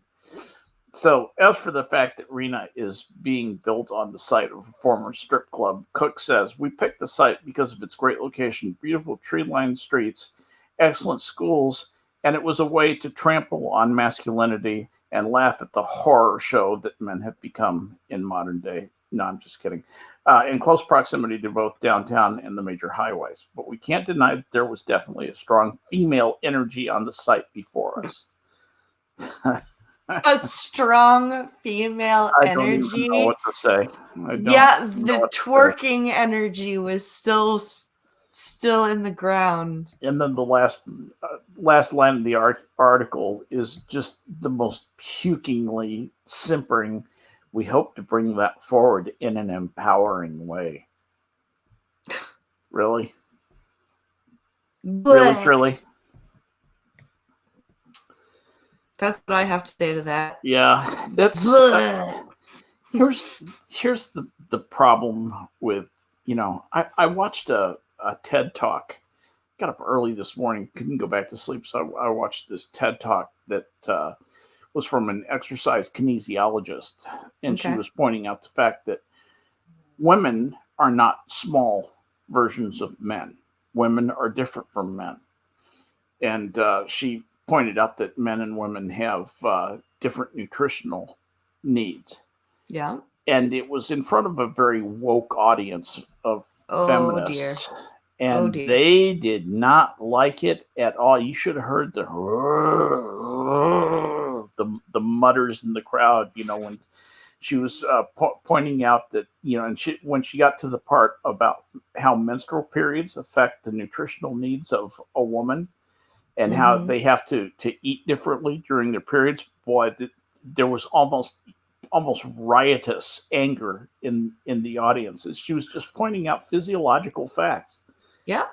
B: So, as for the fact that Rena is being built on the site of a former strip club, Cook says, we picked the site because of its great location, beautiful tree-lined streets, excellent schools, and it was a way to trample on masculinity and laugh at the horror show that men have become in modern day. No, I'm just kidding. In close proximity to both downtown and the major highways. But we can't deny that there was definitely a strong female energy on the site before us.
A: A strong female energy.
B: I don't even know what to say.
A: The twerking energy was still in the ground.
B: And then the last line of the article is just the most pukingly simpering. We hope to bring that forward in an empowering way. Really? Really, truly?
A: That's what I have to say to that.
B: Yeah, that's here's the problem with, I watched a TED Talk. Got up early this morning, couldn't go back to sleep, so I watched this TED Talk that was from an exercise kinesiologist, and she was pointing out the fact that women are not small versions of men. Women are different from men, and she pointed out that men and women have different nutritional needs.
A: Yeah.
B: And it was in front of a very woke audience of feminists. Dear. And they did not like it at all. You should have heard the mutters in the crowd, when she was pointing out that, and when she got to the part about how menstrual periods affect the nutritional needs of a woman, and how they have to eat differently during their periods, boy, there was almost riotous anger in the audiences. She was just pointing out physiological facts.
A: Yeah.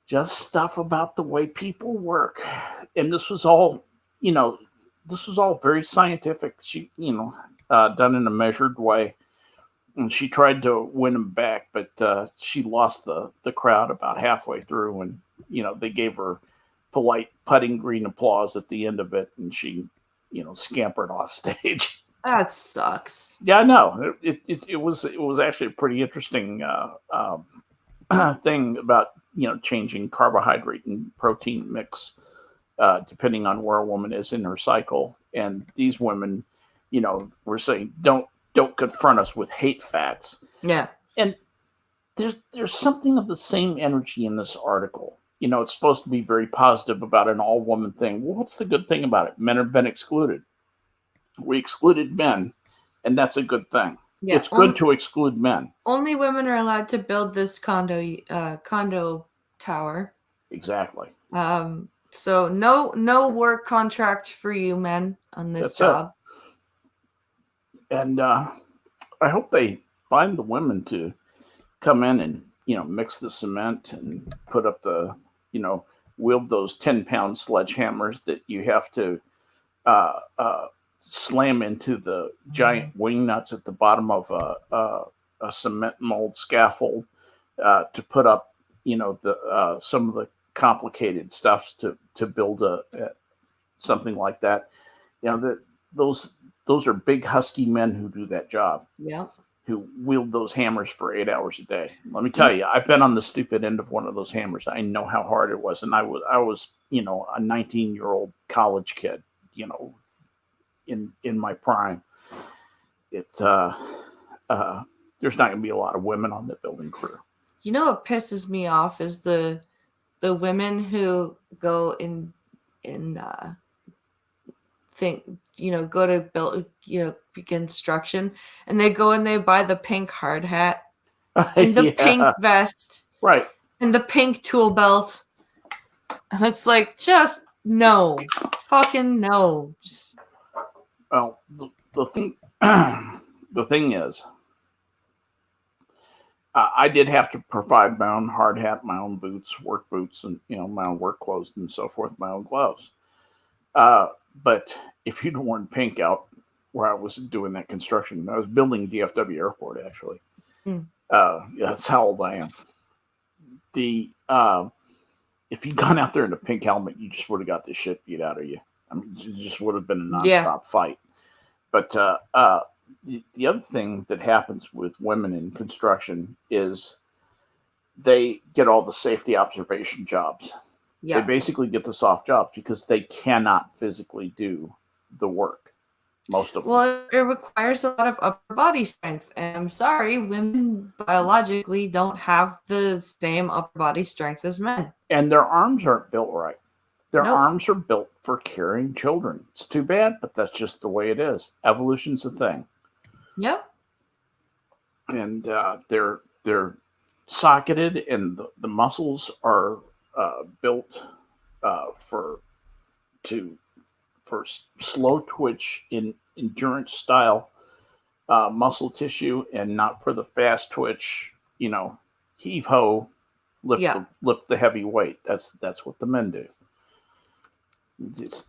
B: Just stuff about the way people work. And this was all, very scientific. She, done in a measured way. And she tried to win them back, but she lost the crowd about halfway through. And, they gave her polite putting green applause at the end of it, and she, scampered off stage.
A: That sucks.
B: Yeah, I know. It was actually a pretty interesting thing about changing carbohydrate and protein mix depending on where a woman is in her cycle. And these women, were saying don't confront us with hate fats.
A: Yeah.
B: And there's something of the same energy in this article. It's supposed to be very positive about an all-woman thing. Well, what's the good thing about it? Men have been excluded. We excluded men, and that's a good thing. Yeah, it's good to exclude men.
A: Only women are allowed to build this condo tower.
B: Exactly.
A: So no work contract for you men on this job.
B: And I hope they find the women to come in and mix the cement and put up the wield those 10-pound sledgehammers that you have to slam into the giant wing nuts at the bottom of a cement mold scaffold to put up some of the complicated stuff to build something like that. Those are big husky men who do that job.
A: Yeah.
B: who wield those hammers for 8 hours a day. Let me tell you, I've been on the stupid end of one of those hammers. I know how hard it was, and I was a 19-year-old college kid, in my prime. It there's not going to be a lot of women on the building crew.
A: You know what pisses me off is the women who go in go to build construction, and they go and they buy the pink hard hat and the pink vest,
B: right,
A: and the pink tool belt, and it's like, just no, fucking no. Just...
B: Well, the thing the thing is, I did have to provide my own hard hat, my own boots, work boots, and my own work clothes and so forth, my own gloves. But if you'd worn pink out where I was doing that construction, I was building DFW Airport actually. That's how old I am. If you'd gone out there in a pink helmet, you just would have got the shit beat out of you. I mean, it just would have been a nonstop fight. But the other thing that happens with women in construction is they get all the safety observation jobs. Yeah. They basically get the soft jobs because they cannot physically do the work. Most of them.
A: Well, it requires a lot of upper body strength. And I'm sorry, women biologically don't have the same upper body strength as men.
B: And their arms aren't built right. Their arms are built for carrying children. It's too bad, but that's just the way it is. Evolution's a thing.
A: Yep.
B: And they're socketed, and the muscles are built for slow twitch in endurance style muscle tissue, and not for the fast twitch. Heave ho, lift the heavy weight. That's what the men do. Just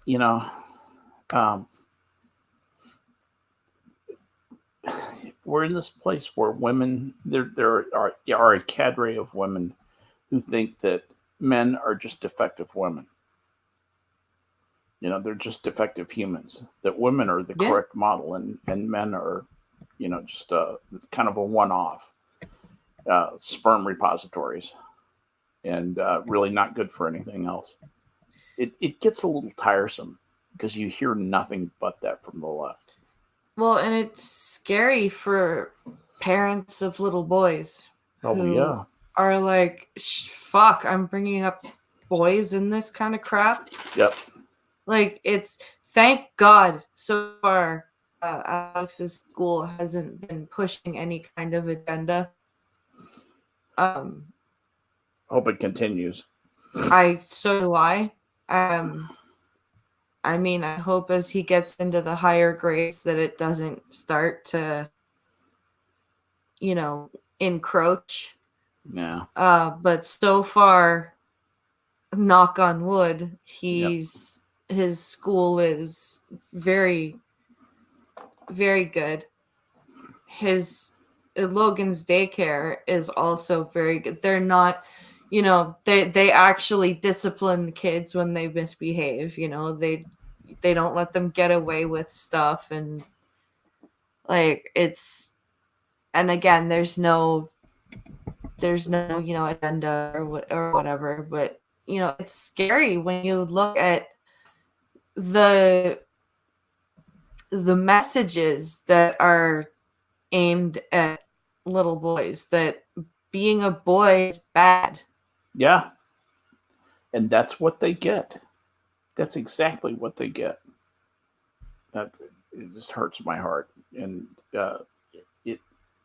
B: we're in this place where women, there are a cadre of women who think that men are just defective women. They're just defective humans, that women are the correct model, and men are, just kind of a one-off sperm repositories, and really not good for anything else. It gets a little tiresome because you hear nothing but that from the left.
A: Well, and it's scary for parents of little boys who are like, fuck, I'm bringing up boys in this kind of crap.
B: Yep.
A: Like, it's, thank God so far Alex's school hasn't been pushing any kind of agenda.
B: Hope it continues.
A: So do I. I mean, I hope as he gets into the higher grades that it doesn't start to, encroach.
B: Yeah.
A: But so far, knock on wood, his school is very, very good. Logan's daycare is also very good. They're not, they actually discipline the kids when they misbehave. They don't let them get away with stuff, and like it's, and again, there's no agenda or whatever, but it's scary when you look at the messages that are aimed at little boys, that being a boy is bad.
B: Yeah. And that's what they get. That's exactly what they get. It just hurts my heart. And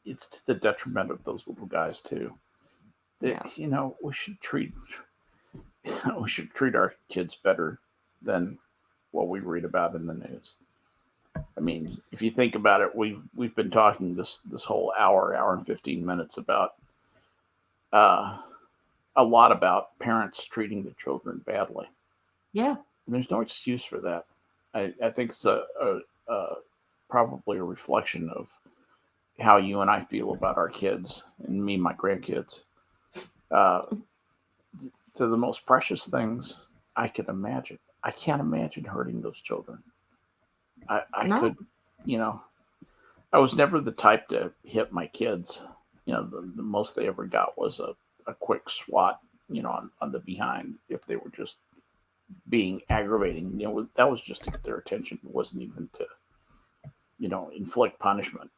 B: it's to the detriment of those little guys too. That, we should treat our kids better than what we read about in the news. I mean, if you think about it, we've been talking this whole hour and 15 minutes about a lot about parents treating their children badly.
A: Yeah.
B: And there's no excuse for that. I think it's probably a reflection of how you and I feel about our kids, and me, my grandkids. To the most precious things I could imagine. I can't imagine hurting those children. I could, I was never the type to hit my kids. The most they ever got was a quick swat, on the behind if they were just being aggravating. That was just to get their attention. It wasn't even to, inflict punishment.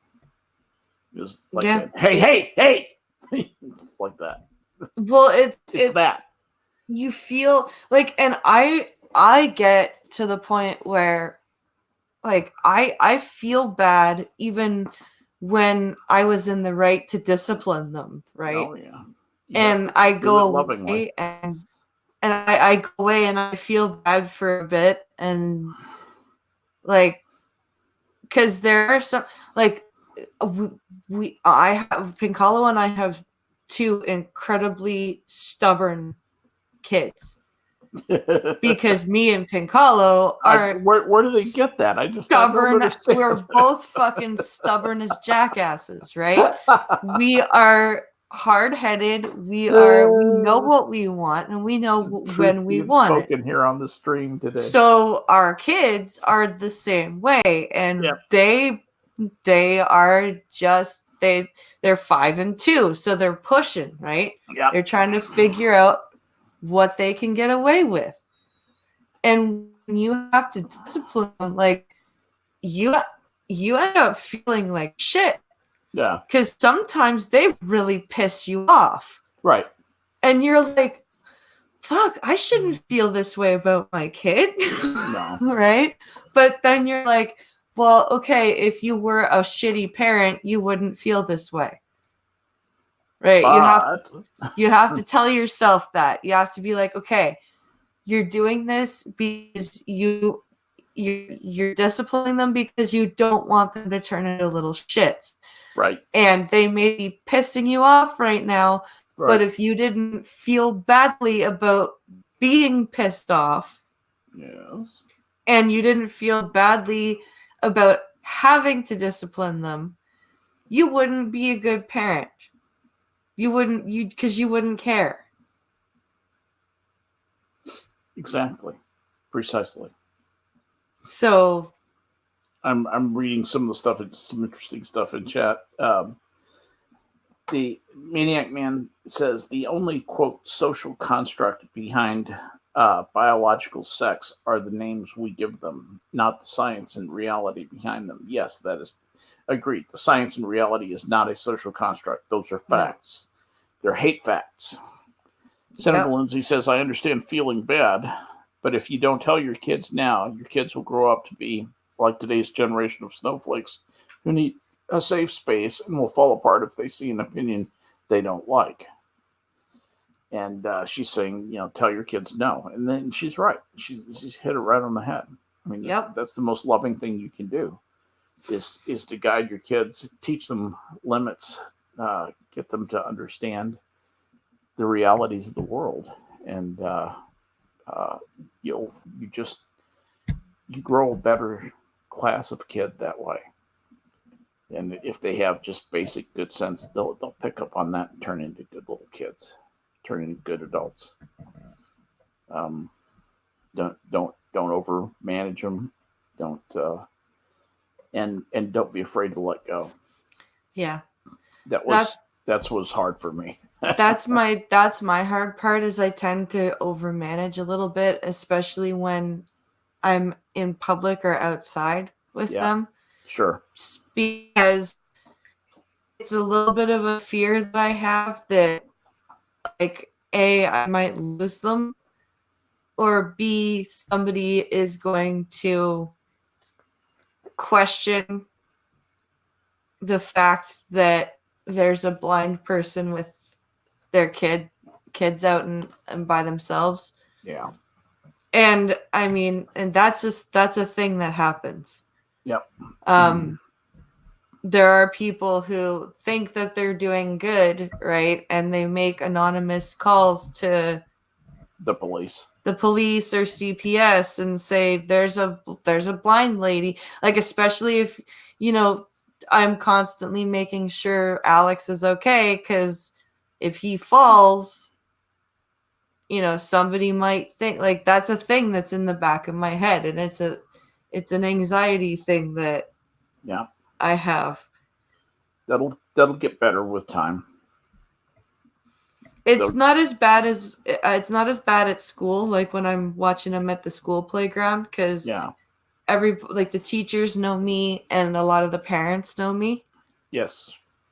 B: It was like saying, hey, it's like that.
A: Well,
B: it's that.
A: You feel like, and I get to the point where, like, I feel bad even when I was in the right to discipline them, right?
B: Oh yeah.
A: And I go away and I go away and I feel bad for a bit, and like, because there are some, like, I have Pincalo and I have two incredibly stubborn kids. Because me and Pincalo are
B: where do they get that? I just
A: stubborn. We're both fucking stubborn as jackasses, right? We are hard-headed. We know what we want, and we know when we want it.
B: Spoken here on the stream today.
A: So our kids are the same way, and they are just they're 5 and 2, so they're pushing, right?
B: Yeah,
A: they're trying to figure out what they can get away with. And you have to discipline them, like, you end up feeling like shit.
B: Yeah.
A: Because sometimes they really piss you off.
B: Right.
A: And you're like, fuck, I shouldn't feel this way about my kid.
B: No.
A: Right? But then you're like, well, okay, if you were a shitty parent, you wouldn't feel this way. Right? You have to tell yourself that. You have to be like, okay, you're doing this because you're disciplining them because you don't want them to turn into little shits.
B: Right.
A: And they may be pissing you off right now, right. But if you didn't feel badly about being pissed off,
B: yes,
A: and you didn't feel badly about having to discipline them, you wouldn't be a good parent. Because you wouldn't care.
B: Exactly. Precisely.
A: So
B: I'm reading some of the stuff. It's some interesting stuff in chat. The Maniac Man says the only, quote, social construct behind biological sex are the names we give them, not the science and reality behind them. Yes, that is agreed. The science and reality is not a social construct. Those are facts. No. They're hate facts. Senator Lindsay says, I understand feeling bad, but if you don't tell your kids now, your kids will grow up to be like today's generation of snowflakes who need a safe space and will fall apart if they see an opinion they don't like. And she's saying, tell your kids no. And then she's right. She's hit it right on the head. I mean, that's the most loving thing you can do is to guide your kids, teach them limits, get them to understand the realities of the world. And you grow a better class of kid that way. And if they have just basic good sense, they'll pick up on that and turn into good little kids, turn into good adults. Don't over manage them. Don't and don't be afraid to let go.
A: Yeah,
B: that was hard for me.
A: that's my hard part, is I tend to over manage a little bit, especially when I'm in public or outside with them.
B: Sure.
A: Because it's a little bit of a fear that I have that, like, A, I might lose them, or B, somebody is going to question the fact that there's a blind person with their kids out and by themselves.
B: Yeah.
A: And I mean, and that's a thing that happens.
B: Yep.
A: There are people who think that they're doing good, right? And they make anonymous calls to
B: the police
A: or CPS and say there's a blind lady, like, especially if, I'm constantly making sure Alex is okay, because if he falls, somebody might think, like, that's a thing that's in the back of my head, and it's an anxiety thing that I have.
B: That'll get better with time.
A: It's not as bad at school, like when I'm watching them at the school playground, because
B: Yeah.
A: the teachers know me and a lot of the parents know me.
B: Yes.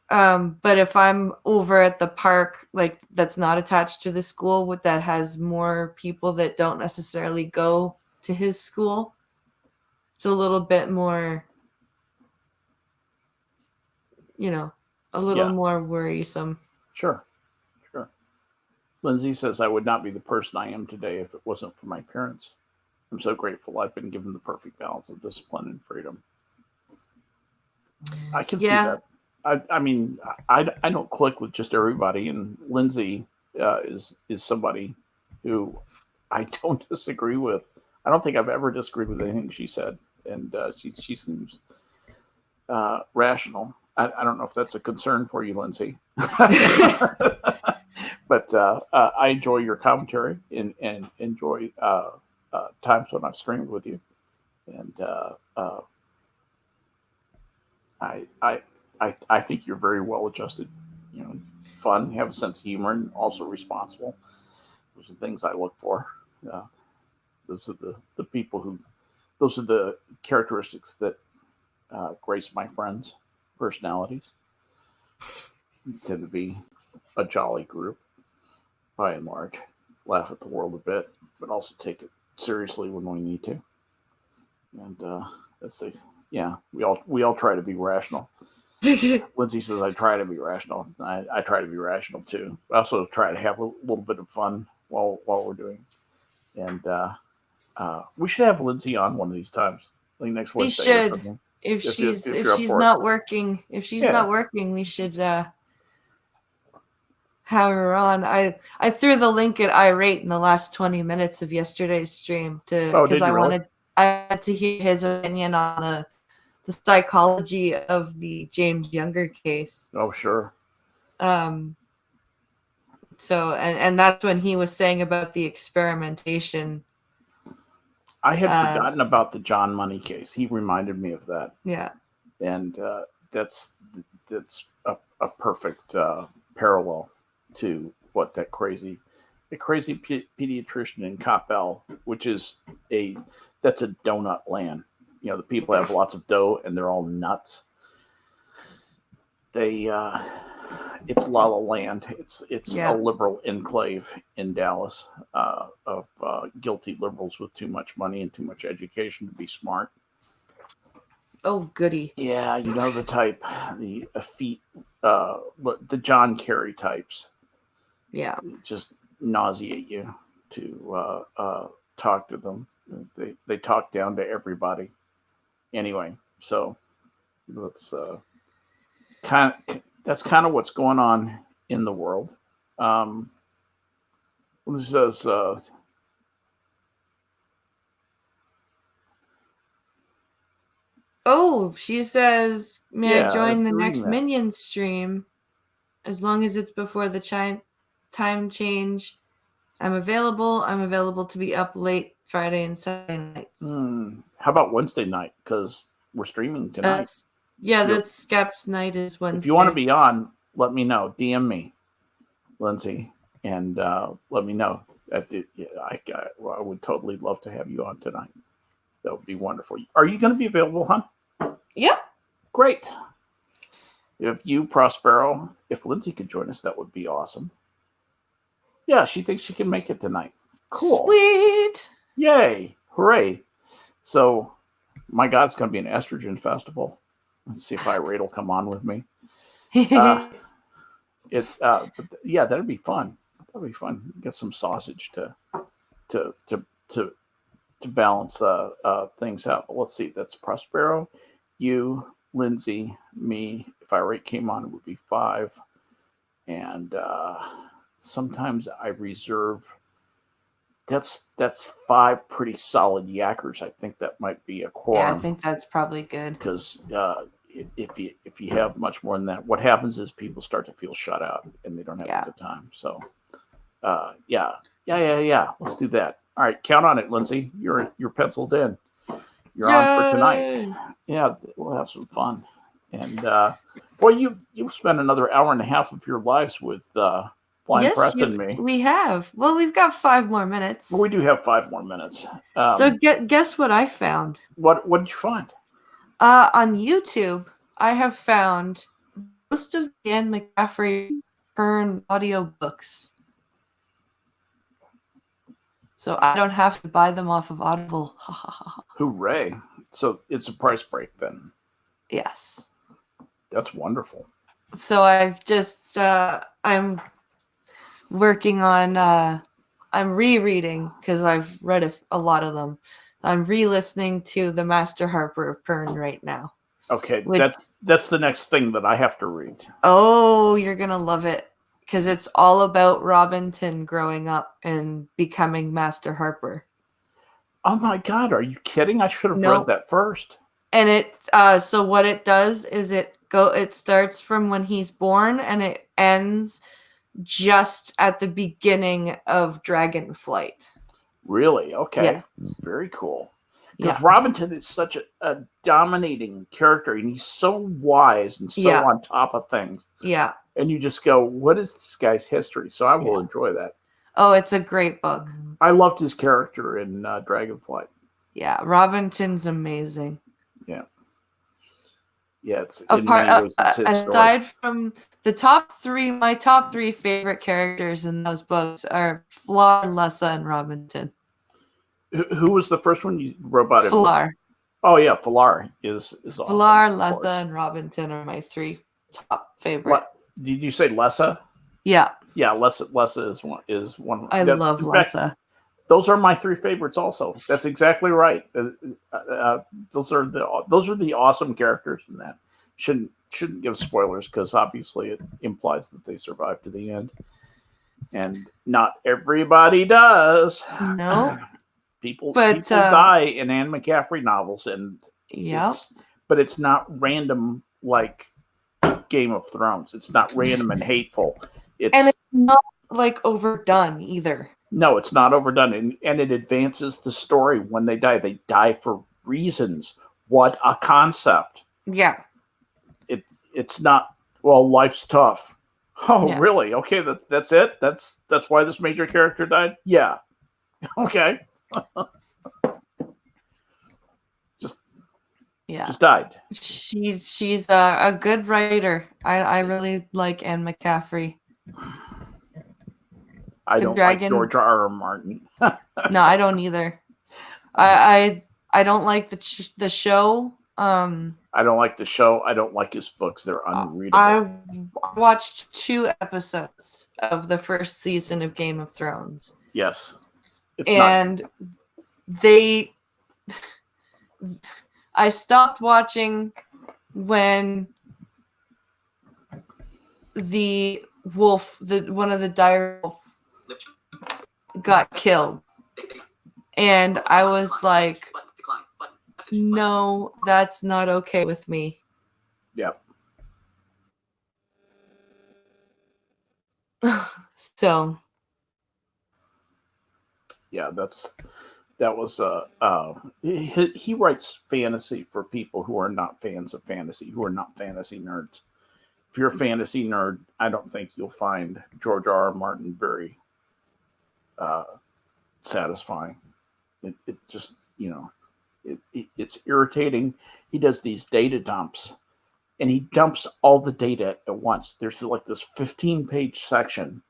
A: But if I'm over at the park, like that's not attached to the school, that has more people that don't necessarily go to his school, it's a little bit more, a little more worrisome.
B: Sure. Lindsay says, I would not be the person I am today if it wasn't for my parents. I'm so grateful I've been given the perfect balance of discipline and freedom. I can see that. I mean, I don't click with just everybody, and Lindsay is somebody who I don't disagree with. I don't think I've ever disagreed with anything she said, and she seems rational. I don't know if that's a concern for you, Lindsay. But I enjoy your commentary and enjoy times when I've streamed with you, and I think you're very well adjusted. You know, fun, have a sense of humor, and also responsible. Those are things I look for. Those are the people who. Those are the characteristics that grace my friends' personalities. We tend to be a jolly group, by and large. Laugh at the world a bit, but also take it seriously when we need to. And let's say, yeah, we all try to be rational. Lindsay says I try to be rational. I try to be rational too. I also try to have a little bit of fun while we're doing. And we should have Lindsay on one of these times, like next Wednesday.
A: We should. If she's not working, we should have her on. I threw the link at Irate in the last 20 minutes of yesterday's stream because I wanted to hear his opinion on the psychology of the James Younger case.
B: Oh, sure.
A: So and that's when he was saying about the experimentation.
B: I had forgotten about the John Money case. He reminded me of that.
A: Yeah.
B: And that's a perfect parallel to what the crazy pediatrician in Coppell, which is that's a donut land. You know, the people have lots of dough and they're all nuts. It's La La Land. It's a liberal enclave in Dallas of guilty liberals with too much money and too much education to be smart.
A: Oh, goody.
B: Yeah, you know the type, the effete, the John Kerry types.
A: Yeah.
B: Just nauseate you to talk to them. They talk down to everybody. Anyway, so let's that's kind of what's going on in the world. This says
A: she says, may I join the next Minion stream as long as it's before the time change? I'm available to be up late Friday and Saturday nights.
B: How about Wednesday night? Because we're streaming tonight.
A: That's Skep's night is Wednesday.
B: If you want to be on, let me know. DM me, Lindsay, and let me know. I would totally love to have you on tonight. That would be wonderful. Are you going to be available, hon?
A: Yep.
B: Great. If you, Prospero, if Lindsay could join us, that would be awesome. Yeah, she thinks she can make it tonight. Cool.
A: Sweet.
B: Yay. Hooray. So, my God, it's going to be an estrogen festival. Let's see if Irate will come on with me. But yeah, that'd be fun. That'd be fun. Get some sausage to balance things out. But let's see. That's Prospero, you, Lindsay, me. If Irate came on, it would be 5. And sometimes I reserve. That's 5 pretty solid yackers. I think that might be a quorum.
A: Yeah, I think that's probably good.
B: Because if you have much more than that, what happens is people start to feel shut out and they don't have a good time. So, yeah. Let's do that. All right, count on it, Lindsay. You're penciled in. You're on for tonight. Yeah, we'll have some fun. And boy, you've spent another hour and a half of your lives with Blind Press and me.
A: We have. Well, we've got 5 more minutes.
B: Well, we do have 5 more minutes.
A: So guess what I found?
B: What did you find?
A: On YouTube, I have found most of the Anne McCaffrey Hearn audiobooks. So I don't have to buy them off of Audible.
B: Hooray. So it's a price break then.
A: Yes.
B: That's wonderful.
A: So I've just, I'm working on, I'm rereading because I've read a lot of them. I'm re-listening to The Master Harper of Pern right now.
B: Okay, that's the next thing that I have to read.
A: Oh, you're going to love it. Because it's all about Robinson growing up and becoming Master Harper.
B: Oh my God, are you kidding? I should have read that first.
A: And it so what it does is it starts from when he's born and it ends just at the beginning of Dragonflight.
B: Really? Okay.
A: Yes.
B: Very cool. Because Robinson is such a dominating character, and he's so wise and so on top of things.
A: Yeah.
B: And you just go, what is this guy's history? So I will enjoy that.
A: Oh, it's a great book.
B: I loved his character in Dragonflight.
A: Yeah, Robinson's amazing.
B: Yeah. Yeah, it's
A: aside from the top 3, my top 3 favorite characters in those books are Flar, Lessa, and Robinson.
B: Who was the first one you wrote about?
A: Flar.
B: Oh yeah, Flar is awesome.
A: Flar, Lessa, and Robinson are my 3 top favorite.
B: Did you say Lessa?
A: Yeah.
B: Yeah, Lessa is one.
A: I love Lessa.
B: Those are my 3 favorites also. That's exactly right. Those are the awesome characters in that. Shouldn't give spoilers because obviously it implies that they survive to the end. And not everybody does.
A: No.
B: People die in Anne McCaffrey novels, and but it's not random like Game of Thrones. It's not random and hateful.
A: And it's not like overdone either.
B: No, it's not overdone, and it advances the story when they die. They die for reasons. What a concept!
A: Yeah,
B: it's not. Well, life's tough. Oh, really? Okay, that's it. That's why this major character died. Yeah. Okay. Just died.
A: She's a good writer. I really like Anne McCaffrey.
B: I don't like George R. Martin.
A: No, I don't either. I don't like the show.
B: I don't like the show. I don't like his books. They're unreadable.
A: I've watched 2 episodes of the first season of Game of Thrones.
B: Yes.
A: I stopped watching when the wolf, one of the dire wolf, got killed, and I was like, no, that's not okay with me.
B: Yep.
A: So
B: yeah, that was he writes fantasy for people who are not fans of fantasy, who are not fantasy nerds. If you're a fantasy nerd, I don't think you'll find George R. R. Martin very satisfying. It just, it's irritating. He does these data dumps, and he dumps all the data at once. There's like this 15-page section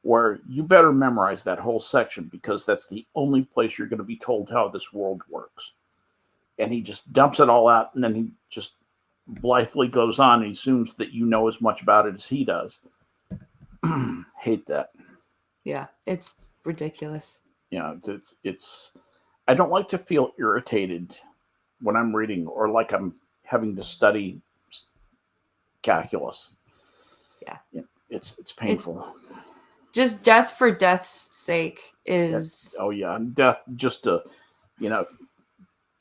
B: where you better memorize that whole section because that's the only place you're going to be told how this world works. And he just dumps it all out, and then he just blithely goes on and assumes that you know as much about it as he does. Hate that.
A: Yeah, it's ridiculous.
B: Yeah, it's I don't like to feel irritated when I'm reading or like I'm having to study calculus. Yeah, it's painful.
A: Just death for death's sake is...
B: Death just to,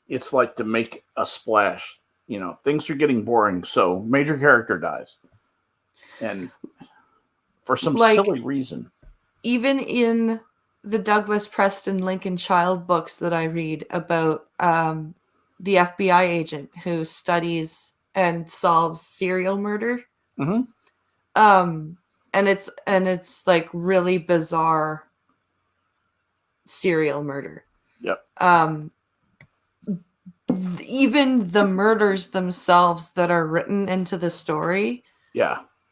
B: it's like to make a splash. Things are getting boring, so major character dies. And for some silly reason.
A: Even in the Douglas Preston Lincoln Child books that I read about the FBI agent who studies and solves serial murder.
B: Mm-hmm.
A: And it's like really bizarre serial murder.
B: Yep.
A: Even the murders themselves that are written into the story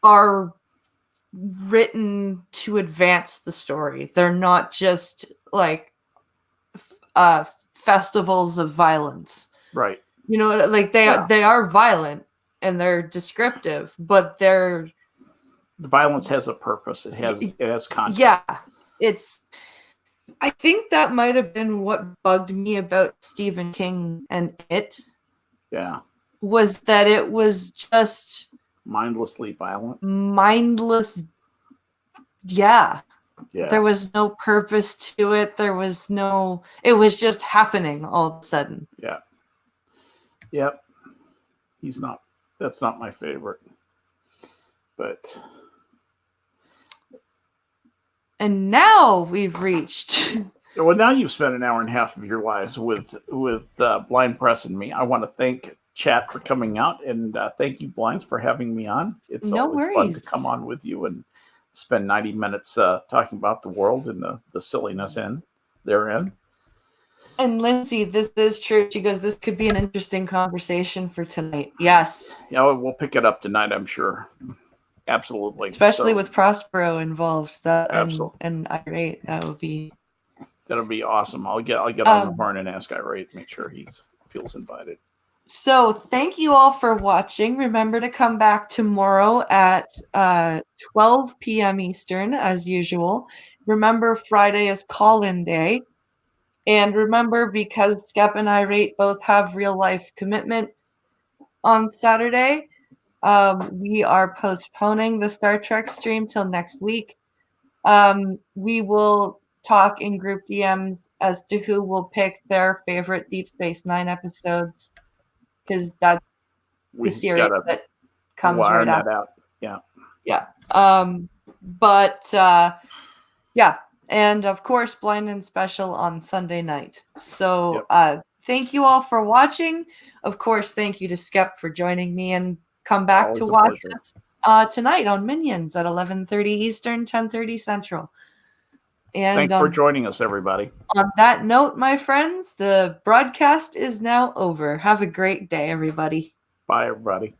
A: are written to advance the story. They're not just like festivals of violence.
B: Right.
A: You know, like they are violent and they're descriptive, but the
B: violence has a purpose. It has content.
A: Yeah. I think that might have been what bugged me about Stephen King and It.
B: Yeah.
A: Was that it was just
B: mindlessly violent.
A: Mindless. Yeah.
B: Yeah.
A: There was no purpose to it. It was just happening all of a sudden.
B: Yeah. Yep. That's not my favorite. But.
A: And now we've reached.
B: Well, now you've spent an hour and a half of your lives with Blind Press and me. I want to thank chat for coming out, and thank you, Blinds, for having me on. It's always fun to come on with you and spend 90 minutes talking about the world and the silliness therein.
A: And Lindsay, this is true. She goes, this could be an interesting conversation for tonight. Yes.
B: Yeah, we'll pick it up tonight, I'm sure. Absolutely.
A: Especially with Prospero involved.
B: Absolutely.
A: And Irate, that'll be
B: awesome. I'll get on the horn and ask Irate, make sure he feels invited.
A: So thank you all for watching. Remember to come back tomorrow at 12 p.m. Eastern, as usual. Remember, Friday is call-in day. And remember, because Skep and Irate both have real-life commitments on Saturday, we are postponing the Star Trek stream till next week. We will talk in group DMs as to who will pick their favorite Deep Space Nine episodes, because that's the series that comes right after.
B: That out. Yeah.
A: Yeah. Yeah. And of course, Blind and Special on Sunday night. So thank you all for watching. Of course, thank you to Skep for joining me, and come back
B: Always
A: to watch
B: us
A: tonight on Minions at 11:30 Eastern, 10:30 Central. And
B: thanks for joining us, everybody.
A: On that note, my friends, the broadcast is now over. Have a great day, everybody.
B: Bye, everybody.